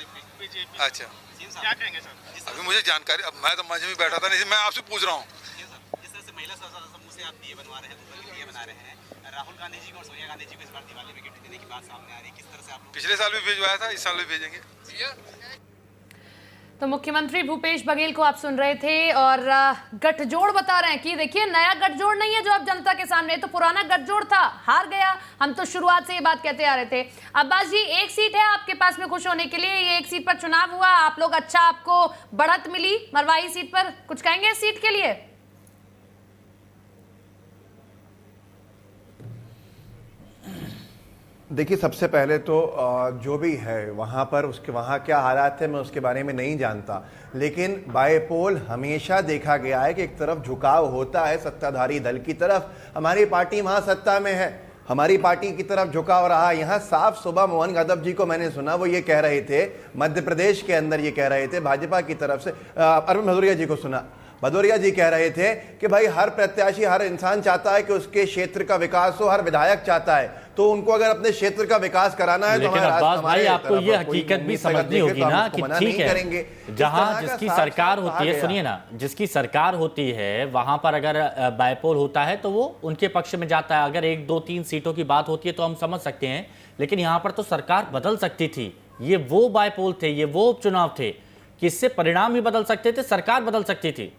Q: अच्छा
R: क्या कहेंगे सर?
Q: अभी मुझे जानकारी, अब मैं तो मंच में बैठा था नहीं, मैं आपसे पूछ रहा हूँ।
R: जिस तरह से महिला समूह से आप दिए बनवा रहे हैं, दिए बना रहे हैं, राहुल गांधी जी को और सोनिया गांधी जी को इस बार दिवाली में गिफ्ट देने की बात सामने आ रही है, किस तरह से आप
Q: पिछले साल भी भिजवाया था, इस साल भी भेजेंगे।
A: तो मुख्यमंत्री भूपेश बघेल को आप सुन रहे थे और गठजोड़ बता रहे हैं कि देखिए नया गठजोड़ नहीं है जो अब जनता के सामने, तो पुराना गठजोड़ था, हार गया। हम तो शुरुआत से ये बात कहते आ रहे थे। अब्बास जी, एक सीट है आपके पास में खुश होने के लिए, ये एक सीट पर चुनाव हुआ, आप लोग अच्छा, आपको बढ़त मिली मरवाही सीट पर, कुछ कहेंगे इस सीट के लिए?
F: देखिए सबसे पहले तो जो भी है वहाँ पर उसके वहाँ क्या हालात है मैं उसके बारे में नहीं जानता, लेकिन बाय पोल हमेशा देखा गया है कि एक तरफ झुकाव होता है सत्ताधारी दल की तरफ। हमारी पार्टी वहाँ सत्ता में है, हमारी पार्टी की तरफ झुकाव रहा। यहाँ साफ सुबह मोहन यादव जी को मैंने सुना, वो ये कह रहे थे, मध्य प्रदेश के अंदर ये कह रहे थे भाजपा की तरफ से, अरविंद भदौरिया जी को सुना, भदौरिया जी कह रहे थे कि भाई हर प्रत्याशी, हर इंसान चाहता है कि उसके क्षेत्र का विकास हो, हर विधायक चाहता है, तो उनको अगर अपने क्षेत्र का विकास कराना है तो
B: अब्बास भाई आपको ये हकीकत भी समझनी होगी ना कि ठीक है, जहां जिसकी सरकार होती है, सुनिए ना, जिसकी सरकार होती है वहां पर अगर बायपोल होता है तो वो उनके पक्ष में जाता है। अगर 1, 2, 3 सीटों की बात होती है तो हम समझ सकते हैं, लेकिन यहाँ पर तो सरकार बदल सकती थी। ये वो बायपोल थे, ये वो उपचुनाव थे कि इससे परिणाम भी बदल सकते थे, सरकार बदल सकती थी।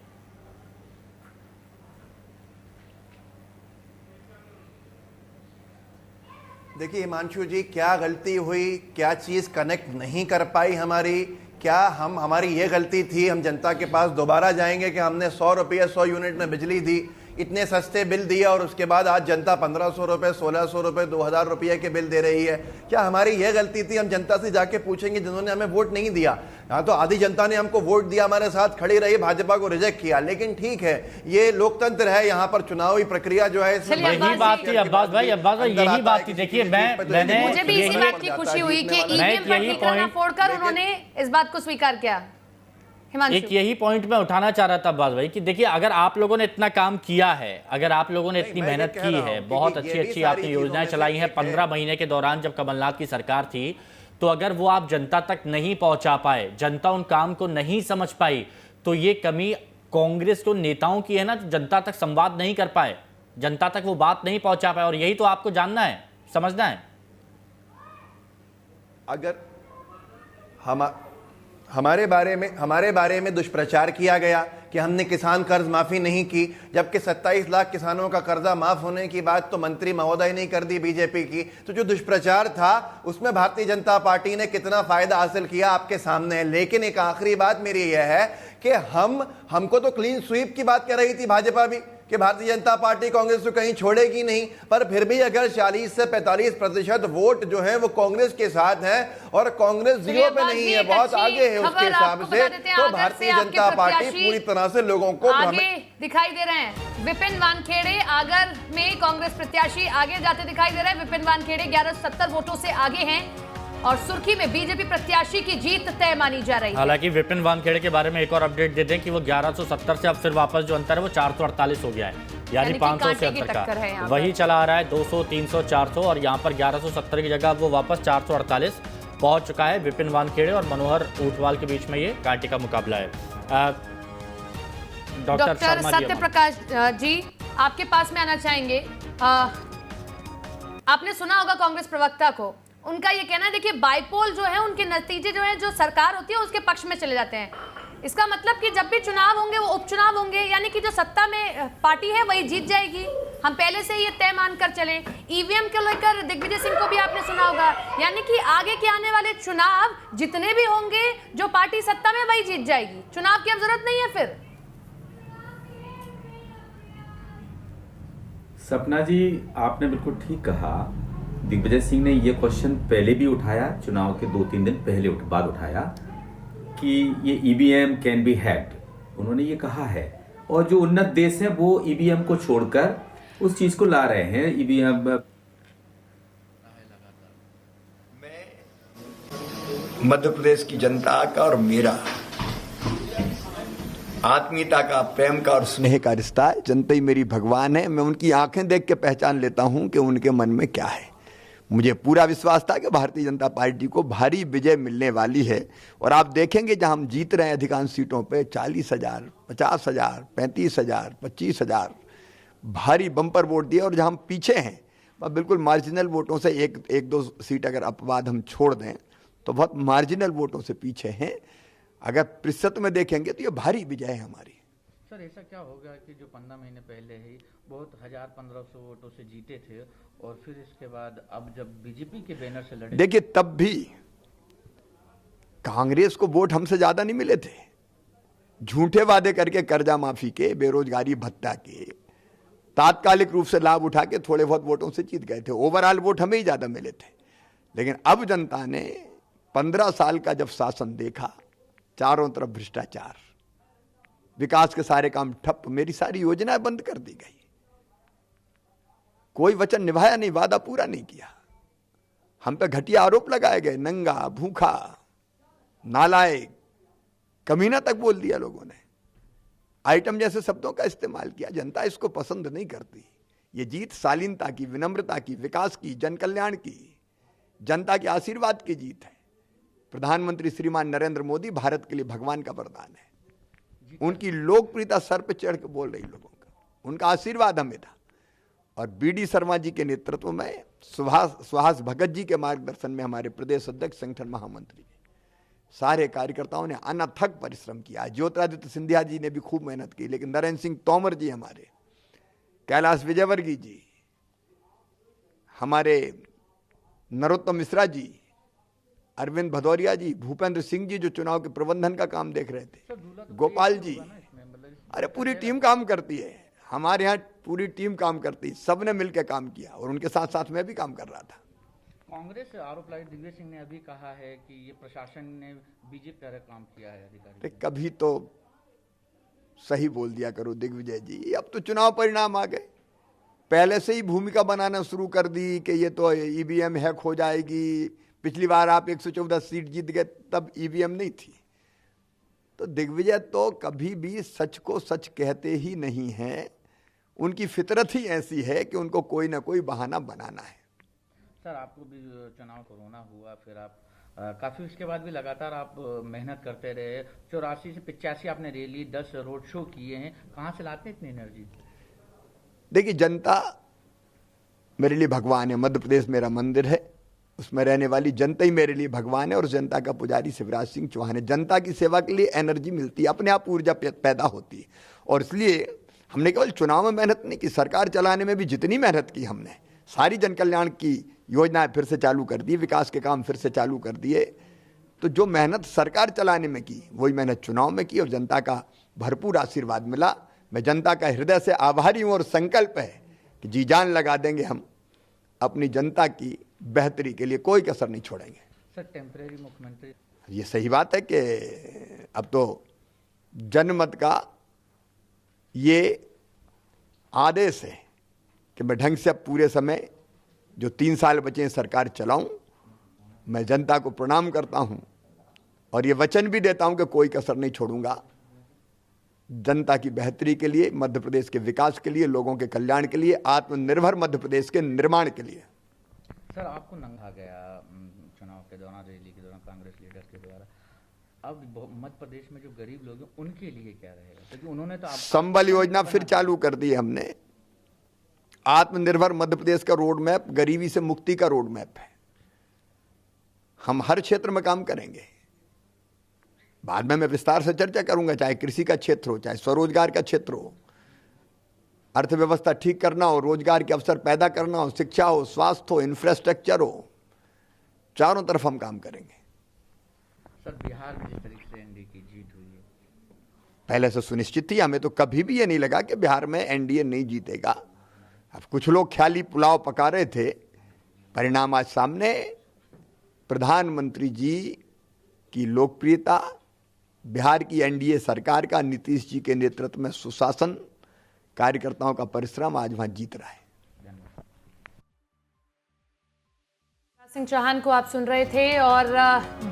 F: देखिए हिमांशु जी, क्या गलती हुई, क्या चीज़ कनेक्ट नहीं कर पाई हमारी, क्या हमारी ये गलती थी हम जनता के पास दोबारा जाएंगे कि हमने 100 रुपये 100 यूनिट में बिजली दी, इतने सस्ते बिल दिए और उसके बाद आज जनता 1500 रुपये 1600 रुपये 2000 रुपये के बिल दे रही है? क्या हमारी यह गलती थी? हम जनता से जाके पूछेंगे जिन्होंने हमें वोट नहीं दिया। हाँ, तो आधी जनता ने हमको वोट दिया, हमारे साथ खड़ी रही, भाजपा को रिजेक्ट किया, लेकिन ठीक है, ये लोकतंत्र है, यहाँ पर चुनावी प्रक्रिया जो है
B: यही बात थी अब्बास भाई, यही बात थी। देखिए मैंने
A: मुझे भी इसी बात की खुशी हुई कि ईवीएम पर ठिकाना फोड़कर उन्होंने इस बात को स्वीकार किया।
B: एक यही पॉइंट मैं उठाना चाह रहा था अब्बास भाई कि देखिए अगर आप लोगों ने इतना काम किया है, अगर आप लोगों ने इतनी मेहनत की है, बहुत अच्छी आपने योजनाएं चलाई हैं 15 महीने के दौरान जब कमलनाथ की सरकार थी, तो अगर वो आप जनता तक नहीं पहुंचा पाए, जनता उन काम को नहीं समझ पाई, तो ये कमी कांग्रेस को नेताओं की है ना, जनता तक संवाद नहीं कर पाए, जनता तक वो बात नहीं पहुंचा पाए, और यही तो आपको जानना है, समझना है।
F: अगर हमारे बारे में दुष्प्रचार किया गया कि हमने किसान कर्ज माफी नहीं की, जबकि 27 लाख किसानों का कर्जा माफ होने की बात तो मंत्री महोदय ने कर दी बीजेपी की। तो जो दुष्प्रचार था उसमें भारतीय जनता पार्टी ने कितना फायदा हासिल किया आपके सामने है। लेकिन एक आखिरी बात मेरी यह है कि हमको तो क्लीन स्वीप की बात कर रही थी भाजपा भी कि भारतीय जनता पार्टी कांग्रेस को कहीं छोड़ेगी नहीं, पर फिर भी अगर 40 से 45% वोट जो है वो कांग्रेस के साथ हैं और कांग्रेस जीरो पे नहीं है, बहुत आगे है उसके हिसाब से, तो भारतीय जनता पार्टी पूरी तरह से लोगों को
A: आगे दिखाई दे रहे हैं। विपिन वानखेड़े आगर में कांग्रेस प्रत्याशी आगे जाते दिखाई दे रहे हैं। विपिन वानखेड़े 1170 वोटों से आगे हैं और सुर्खी में बीजेपी प्रत्याशी की जीत तय मानी जा रही है।
B: हालांकि विपिन वानखेड़े के बारे में एक और अपडेट दे दें कि वो 1170 से अब फिर वापस जो अंतर है वो 448 हो गया है, यानी 500 से अंतर का वही चला आ रहा है। 200, 300, 400 और यहाँ पर 1170 की जगह वो वापस 448 पहुंच चुका है। विपिन वानखेड़े और मनोहर ऊंटवाल के बीच में ये कांटे का मुकाबला है।
A: डॉक्टर सत्य प्रकाश जी, आपके पास में आना चाहेंगे। आपने सुना होगा कांग्रेस प्रवक्ता को, उनका ये कहना है देखिए बाइपोल जो है उनके नतीजे जो है जो सरकार होती है उसके पक्ष में चले जाते हैं। इसका मतलब कि जब भी चुनाव होंगे वो उपचुनाव होंगे, यानी कि जो सत्ता में पार्टी है वही जीत जाएगी। हम पहले से ये तय मानकर चले। ईवीएम को लेकर दिग्विजय सिंह को भी आपने सुना होगा, यानी कि आगे के आने वाले चुनाव जितने भी होंगे जो पार्टी सत्ता में वही जीत जाएगी, चुनाव की अब जरूरत नहीं है। फिर
D: सपना जी आपने बिल्कुल ठीक कहा। दिग्विजय सिंह ने ये क्वेश्चन पहले भी उठाया, चुनाव के 2-3 दिन पहले बाद उठाया कि ये ईवीएम कैन बी हैक्ड, उन्होंने ये कहा है। और जो उन्नत देश हैं वो ईवीएम को छोड़कर उस चीज को ला रहे हैं। ईवीएम
S: मध्य प्रदेश की जनता का और मेरा आत्मीयता का, प्रेम का और स्नेह का रिश्ता है। जनता ही मेरी भगवान है। मैं उनकी आंखें देख के पहचान लेता हूं कि उनके मन में क्या है। मुझे पूरा विश्वास था कि भारतीय जनता पार्टी को भारी विजय मिलने वाली है। और आप देखेंगे जहां हम जीत रहे हैं अधिकांश सीटों पे 40,000, 50,000, 35,000, 25,000 भारी बम्पर वोट दिए। और जहां हम पीछे हैं बिल्कुल मार्जिनल वोटों से, एक दो सीट अगर अपवाद हम छोड़ दें तो बहुत मार्जिनल वोटों से पीछे हैं। अगर प्रतिशत में देखेंगे तो ये भारी विजय है हमारी।
B: सर ऐसा क्या होगा कि जो 15 महीने पहले ही बहुत 1000-1500 वोटों से जीते थे और फिर इसके बाद अब जब बीजेपी के बैनर से लड़े,
S: देखिए तब भी कांग्रेस को वोट हमसे ज्यादा नहीं मिले थे। झूठे वादे करके कर्जा माफी के, बेरोजगारी भत्ता के तात्कालिक रूप से लाभ उठा के थोड़े बहुत वोटों से जीत गए थे। ओवरऑल वोट हमें ही ज्यादा मिले थे। लेकिन अब जनता ने 15 साल का जब शासन देखा, चारों तरफ भ्रष्टाचार, विकास के सारे काम ठप, मेरी सारी योजनाएं बंद कर दी गई, कोई वचन निभाया नहीं, वादा पूरा नहीं किया, हम पे घटिया आरोप लगाए गए, नंगा, भूखा, नालायक, कमीना तक बोल दिया लोगों ने, आइटम जैसे शब्दों का इस्तेमाल किया। जनता इसको पसंद नहीं करती। ये जीत शालीनता की, विनम्रता की, विकास की, जन कल्याण की, जनता के आशीर्वाद की जीत है। प्रधानमंत्री श्रीमान नरेंद्र मोदी भारत के लिए भगवान का वरदान है। उनकी लोकप्रियता सर पे चढ़ के बोल रही लोगों का, उनका आशीर्वाद हमें था। और बीडी शर्मा जी के नेतृत्व में, सुहास भगत जी के मार्गदर्शन में हमारे प्रदेश अध्यक्ष, संगठन महामंत्री, सारे कार्यकर्ताओं ने अनथक परिश्रम किया। ज्योतिरादित्य सिंधिया जी ने भी खूब मेहनत की, लेकिन नरेंद्र सिंह तोमर जी हमारे, कैलाश विजयवर्गीय जी, हमारे नरोत्तम मिश्रा जी, अरविंद भदौरिया जी, भूपेंद्र सिंह जी जो चुनाव के प्रबंधन का काम देख रहे थे, गोपाल जी, अरे पूरी टीम काम करती है हमारे यहाँ, पूरी टीम काम करती, सबने मिलकर काम किया और उनके साथ साथ मैं भी काम कर रहा था।
B: कांग्रेस आरोप लगाए, दिग्विजय सिंह ने अभी कहा है कि ये प्रशासन ने बीजेपी तरह काम किया है। अधिकारी
S: कभी तो सही बोल दिया करो दिग्विजय जी। अब तो चुनाव परिणाम आ गए, पहले से ही भूमिका बनाना शुरू कर दी कि ये तो ईवीएम हैक हो जाएगी। पिछली बार आप 114 सीट जीत गए, तब ईवीएम नहीं थी। तो दिग्विजय तो कभी भी सच को सच कहते ही नहीं हैं। उनकी फितरत ही ऐसी है कि उनको कोई ना कोई बहाना बनाना है।
B: सर आपको भी चुनाव कोरोना हुआ, फिर आप काफी उसके बाद भी लगातार आप मेहनत करते रहे। 84 से 85 आपने रैली, 10 रोड शो किए हैं, कहाँ से लाते इतनी एनर्जी?
S: देखिए जनता मेरे लिए भगवान है। मध्य प्रदेश मेरा मंदिर है। उसमें रहने वाली जनता ही मेरे लिए भगवान है और जनता का पुजारी शिवराज सिंह चौहान है। जनता की सेवा के लिए एनर्जी मिलती है, अपने आप ऊर्जा पैदा होती है। और इसलिए हमने केवल चुनाव में मेहनत नहीं की, सरकार चलाने में भी जितनी मेहनत की हमने, सारी जन कल्याण की योजनाएं फिर से चालू कर दी, विकास के काम फिर से चालू कर दिए। तो जो मेहनत सरकार चलाने में की वही मेहनत चुनाव में की और जनता का भरपूर आशीर्वाद मिला। मैं जनता का हृदय से आभारी हूँ और संकल्प है कि जी जान लगा देंगे हम अपनी जनता की बेहतरी के लिए, कोई कसर नहीं छोड़ेंगे।
B: सर, टेम्परेरी मुख्यमंत्री,
S: ये सही बात है कि अब तो जनमत का ये आदेश है कि मैं ढंग से अब पूरे समय जो 3 साल बचे हैं सरकार चलाऊं। मैं जनता को प्रणाम करता हूं और ये वचन भी देता हूं कि कोई कसर नहीं छोड़ूंगा जनता की बेहतरी के लिए, मध्य प्रदेश के विकास के लिए, लोगों के कल्याण के लिए, आत्मनिर्भर मध्य प्रदेश के निर्माण के लिए।
B: सर, आपको नंगा गया चुनाव के दौरान, रैली के दौरान कांग्रेस लीडर के द्वारा। अब मध्य प्रदेश में जो गरीब लोग हैं उनके लिए क्या रहेगा, क्योंकि उन्होंने तो
S: संबल योजना फिर चालू कर दी है हमने। आत्मनिर्भर मध्य प्रदेश का रोड मैप गरीबी से मुक्ति का रोड मैप है। हम हर क्षेत्र में काम करेंगे, बाद में मैं विस्तार से चर्चा करूंगा, चाहे कृषि का क्षेत्र हो, चाहे स्वरोजगार का क्षेत्र हो, अर्थव्यवस्था ठीक करना हो, रोजगार के अवसर पैदा करना हो, शिक्षा हो, स्वास्थ्य हो, इंफ्रास्ट्रक्चर हो, चारों तरफ हम काम करेंगे।
B: सर, बिहार में जिस तरीके से एनडीए की जीत हुई है,
S: पहले से सुनिश्चित थी, हमें तो कभी भी ये नहीं लगा कि बिहार में एनडीए नहीं जीतेगा। अब कुछ लोग ख्याली पुलाव पका रहे थे, परिणाम आज सामने। प्रधानमंत्री जी की लोकप्रियता, बिहार की एनडीए सरकार का, नीतीश जी के नेतृत्व में सुशासन, कार्यकर्ताओं का परिश्रम आज वहां जीत रहा है।
A: सिंह चौहान को आप सुन रहे थे और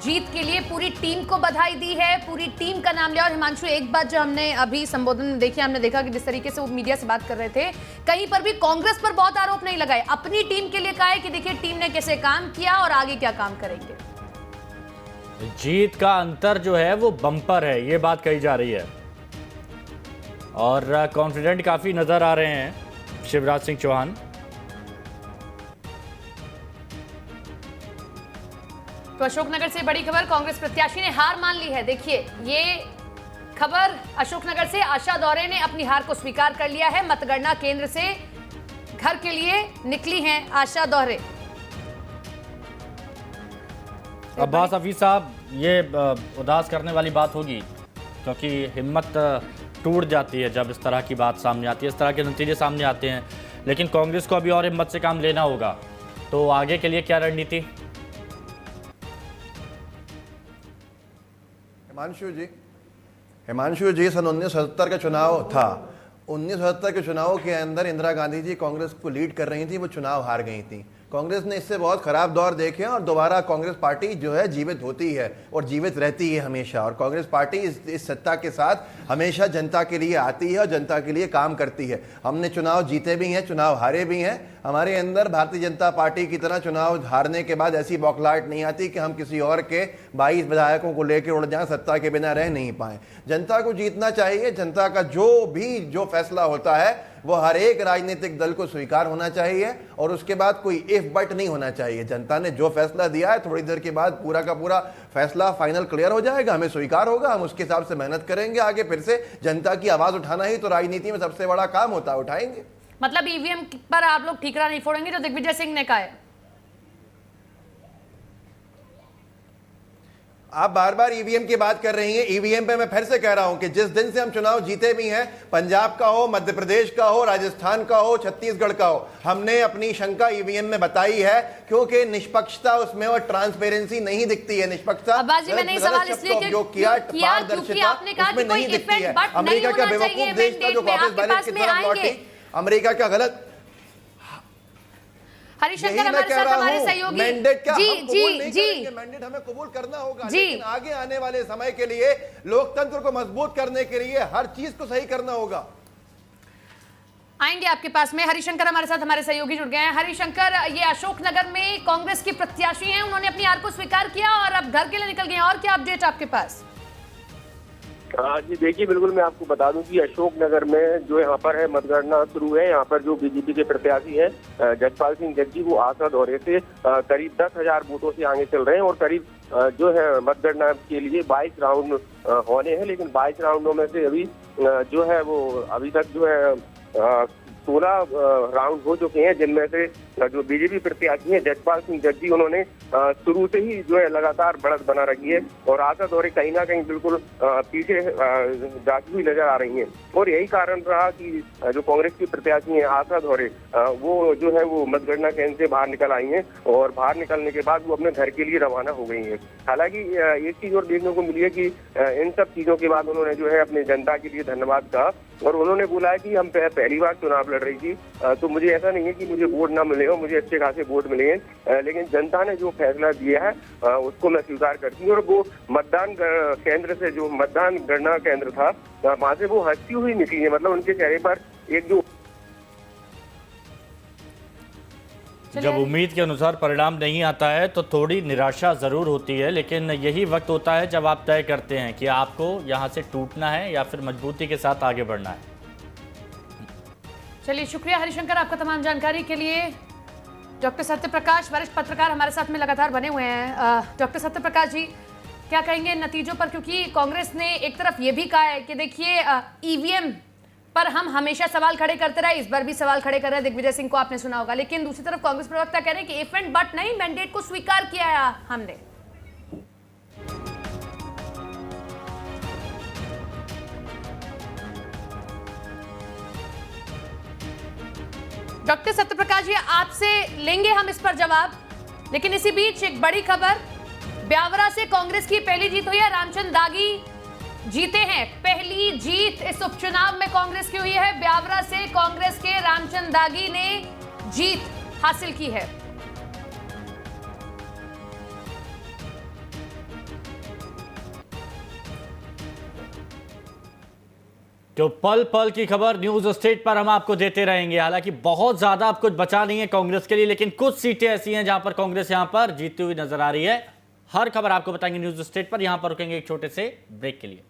A: जीत के लिए पूरी टीम को बधाई दी है, पूरी टीम का नाम लिया। और हिमांशु, एक बात जो हमने अभी संबोधन देखी, हमने देखा कि जिस तरीके से वो मीडिया से बात कर रहे थे, कहीं पर भी कांग्रेस पर बहुत आरोप नहीं लगाए, अपनी टीम के लिए कहा है कि देखिए टीम ने कैसे काम किया और आगे क्या काम करेंगे।
B: जीत का अंतर जो है वो बम्पर है, ये बात कही जा रही है और कॉन्फिडेंट काफी नजर आ रहे हैं शिवराज सिंह चौहान।
A: तो अशोकनगर से बड़ी खबर, कांग्रेस प्रत्याशी ने हार मान ली है। देखिए ये खबर अशोकनगर से, आशा दौरे ने अपनी हार को स्वीकार कर लिया है। मतगणना केंद्र से घर के लिए निकली हैं आशा दौरे।
B: अब्बास हफीज साहब, ये उदास करने वाली बात होगी क्योंकि हिम्मत टूट जाती है जब इस तरह की बात सामने आती है, इस तरह के नतीजे सामने आते हैं। लेकिन कांग्रेस को अभी और हिम्मत से काम लेना होगा, तो आगे के लिए क्या रणनीति?
F: हिमांशु जी सन 1970 का चुनाव था। 1970 के चुनाव के अंदर इंदिरा गांधी जी कांग्रेस को लीड कर रही थी, वो चुनाव हार गई थी। कांग्रेस ने इससे बहुत खराब दौर देखे और दोबारा कांग्रेस पार्टी जो है जीवित होती है और जीवित रहती है हमेशा। और कांग्रेस पार्टी इस सत्ता के साथ हमेशा जनता के लिए आती है और जनता के लिए काम करती है। हमने चुनाव जीते भी हैं, चुनाव हारे भी हैं। हमारे अंदर भारतीय जनता पार्टी की तरह चुनाव हारने के बाद ऐसी बौखलाहट नहीं आती कि हम किसी और के 22 विधायकों को लेकर उड़ जाएं, सत्ता के बिना रह नहीं पाए। जनता को जीतना चाहिए। जनता का जो फैसला होता है वो हर एक राजनीतिक दल को स्वीकार होना चाहिए और उसके बाद कोई इफ बट नहीं होना चाहिए। जनता ने जो फैसला दिया है, थोड़ी देर के बाद पूरा का पूरा फैसला फाइनल क्लियर हो जाएगा, हमें स्वीकार होगा, हम उसके हिसाब से मेहनत करेंगे आगे। फिर से जनता की आवाज उठाना ही तो राजनीति में सबसे बड़ा काम होता है, उठाएंगे।
A: मतलब ईवीएम पर आप लोग ठीकरा नहीं फोड़ेंगे, जो दिग्विजय सिंह ने कहा है।
F: आप बार बार ईवीएम की बात कर रही हैं। ईवीएम पे मैं फिर से कह रहा हूं कि जिस दिन से हम चुनाव जीते भी हैं, पंजाब का हो, मध्य प्रदेश का हो, राजस्थान का हो, छत्तीसगढ़ का हो, हमने अपनी शंका ईवीएम में बताई है क्योंकि निष्पक्षता उसमें और ट्रांसपेरेंसी नहीं दिखती है। निष्पक्षता
A: मैंने सवाल इसलिए क्योंकि आपने कहा कि कोई इफेक्ट बट
F: अमेरिका का बेवकूफ देश था जो वापस बैलेट की तरफ लौटी। अमेरिका का गलत।
A: हरिशंकर हमारे साथ हमारे सहयोगी।
F: मैंडेट क्या हम कबूल नहीं करेंगे, मैंडेट हमें कबूल करना होगा, लेकिन आगे आने वाले समय के लिए लोकतंत्र को मजबूत करने के लिए हर चीज को सही करना होगा।
A: आएंगे आपके पास में। हरिशंकर हमारे साथ हमारे सहयोगी जुड़ गए हैं। हरिशंकर, ये अशोकनगर में कांग्रेस की प्रत्याशी हैं, उन्होंने अपनी हार को स्वीकार किया और अब घर के लिए निकल गए हैं, और क्या अपडेट आपके पास?
T: जी देखिए, बिल्कुल मैं आपको बता दूं कि अशोकनगर में जो यहाँ पर है मतगणना शुरू है। यहाँ पर जो बीजेपी के प्रत्याशी हैं जसपाल सिंह जग्गी, वो आशा दौरे से करीब 10,000 वोटों से आगे चल रहे हैं और करीब जो है मतगणना के लिए 22 राउंड होने हैं। लेकिन 22 राउंडों में से अभी जो है वो अभी तक जो है 16 राउंड हो चुके हैं, जिनमें से जो बीजेपी प्रत्याशी हैं जसपाल सिंह जग्गी, उन्होंने शुरू से ही जो है लगातार बढ़त बना रखी है और आशा दौरे कहीं ना कहीं बिल्कुल पीछे जाती हुई नजर आ रही हैं। और यही कारण रहा कि जो कांग्रेस की प्रत्याशी हैं आशा दौरे, वो जो है वो मतगणना केंद्र से बाहर निकल आई हैं और बाहर निकलने के बाद वो अपने घर के लिए रवाना हो गई हैं। हालांकि एक चीज और देखने को मिली है कि इन सब चीजों के बाद उन्होंने जो है अपनी जनता के लिए धन्यवाद कहा और उन्होंने बोला है कि हम पहली बार चुनाव लड़ रही थी, तो मुझे ऐसा नहीं है कि मुझे वोट ना मिले और मुझे अच्छे खासे वोट मिले हैं, लेकिन जनता ने जो फैसला दिया है उसको मैं स्वीकार करती हूँ। और वो मतदान केंद्र से, जो मतदान गणना केंद्र था, वहां से वो हंसती हुई निकली है। मतलब उनके चेहरे पर एक जो
B: जब उम्मीद के अनुसार परिणाम नहीं आता है तो थोड़ी निराशा ज़रूर होती है, लेकिन यही वक्त होता है जब आप तय करते हैं कि आपको यहाँ से टूटना है या फिर मजबूती के साथ आगे बढ़ना है।
A: चलिए, शुक्रिया हरिशंकर आपका तमाम जानकारी के लिए। डॉक्टर सत्यप्रकाश वरिष्ठ पत्रकार हमारे साथ में लगातार बने हुए हैं। डॉक्टर सत्यप्रकाश जी, क्या कहेंगे नतीजों पर, क्योंकि कांग्रेस ने एक तरफ ये भी कहा है कि देखिए ईवीएम पर हम हमेशा सवाल खड़े करते रहे, इस बार भी सवाल खड़े कर रहे हैं, दिग्विजय सिंह को आपने सुना होगा, लेकिन दूसरी तरफ कांग्रेस प्रवक्ता कह रहे हैं कि इफ एंड बट नहीं, मैंडेट को स्वीकार किया है हमने। डॉक्टर सत्यप्रकाश जी, आपसे लेंगे हम इस पर जवाब, लेकिन इसी बीच एक बड़ी खबर, ब्यावरा से कांग्रेस की पहली जीत हुई है। रामचंद्र दागी जीते हैं, पहली जीत इस उपचुनाव में कांग्रेस की हुई है। ब्यावरा से कांग्रेस के रामचंद्र दागी ने जीत हासिल की है।
B: तो पल पल की खबर न्यूज स्टेट पर हम आपको देते रहेंगे। हालांकि बहुत ज्यादा अब कुछ बचा नहीं है कांग्रेस के लिए, लेकिन कुछ सीटें ऐसी हैं जहां पर कांग्रेस यहां पर जीतती हुई नजर आ रही है। हर खबर आपको बताएंगे न्यूज स्टेट पर। यहां पर रुकेंगे एक छोटे से ब्रेक के लिए।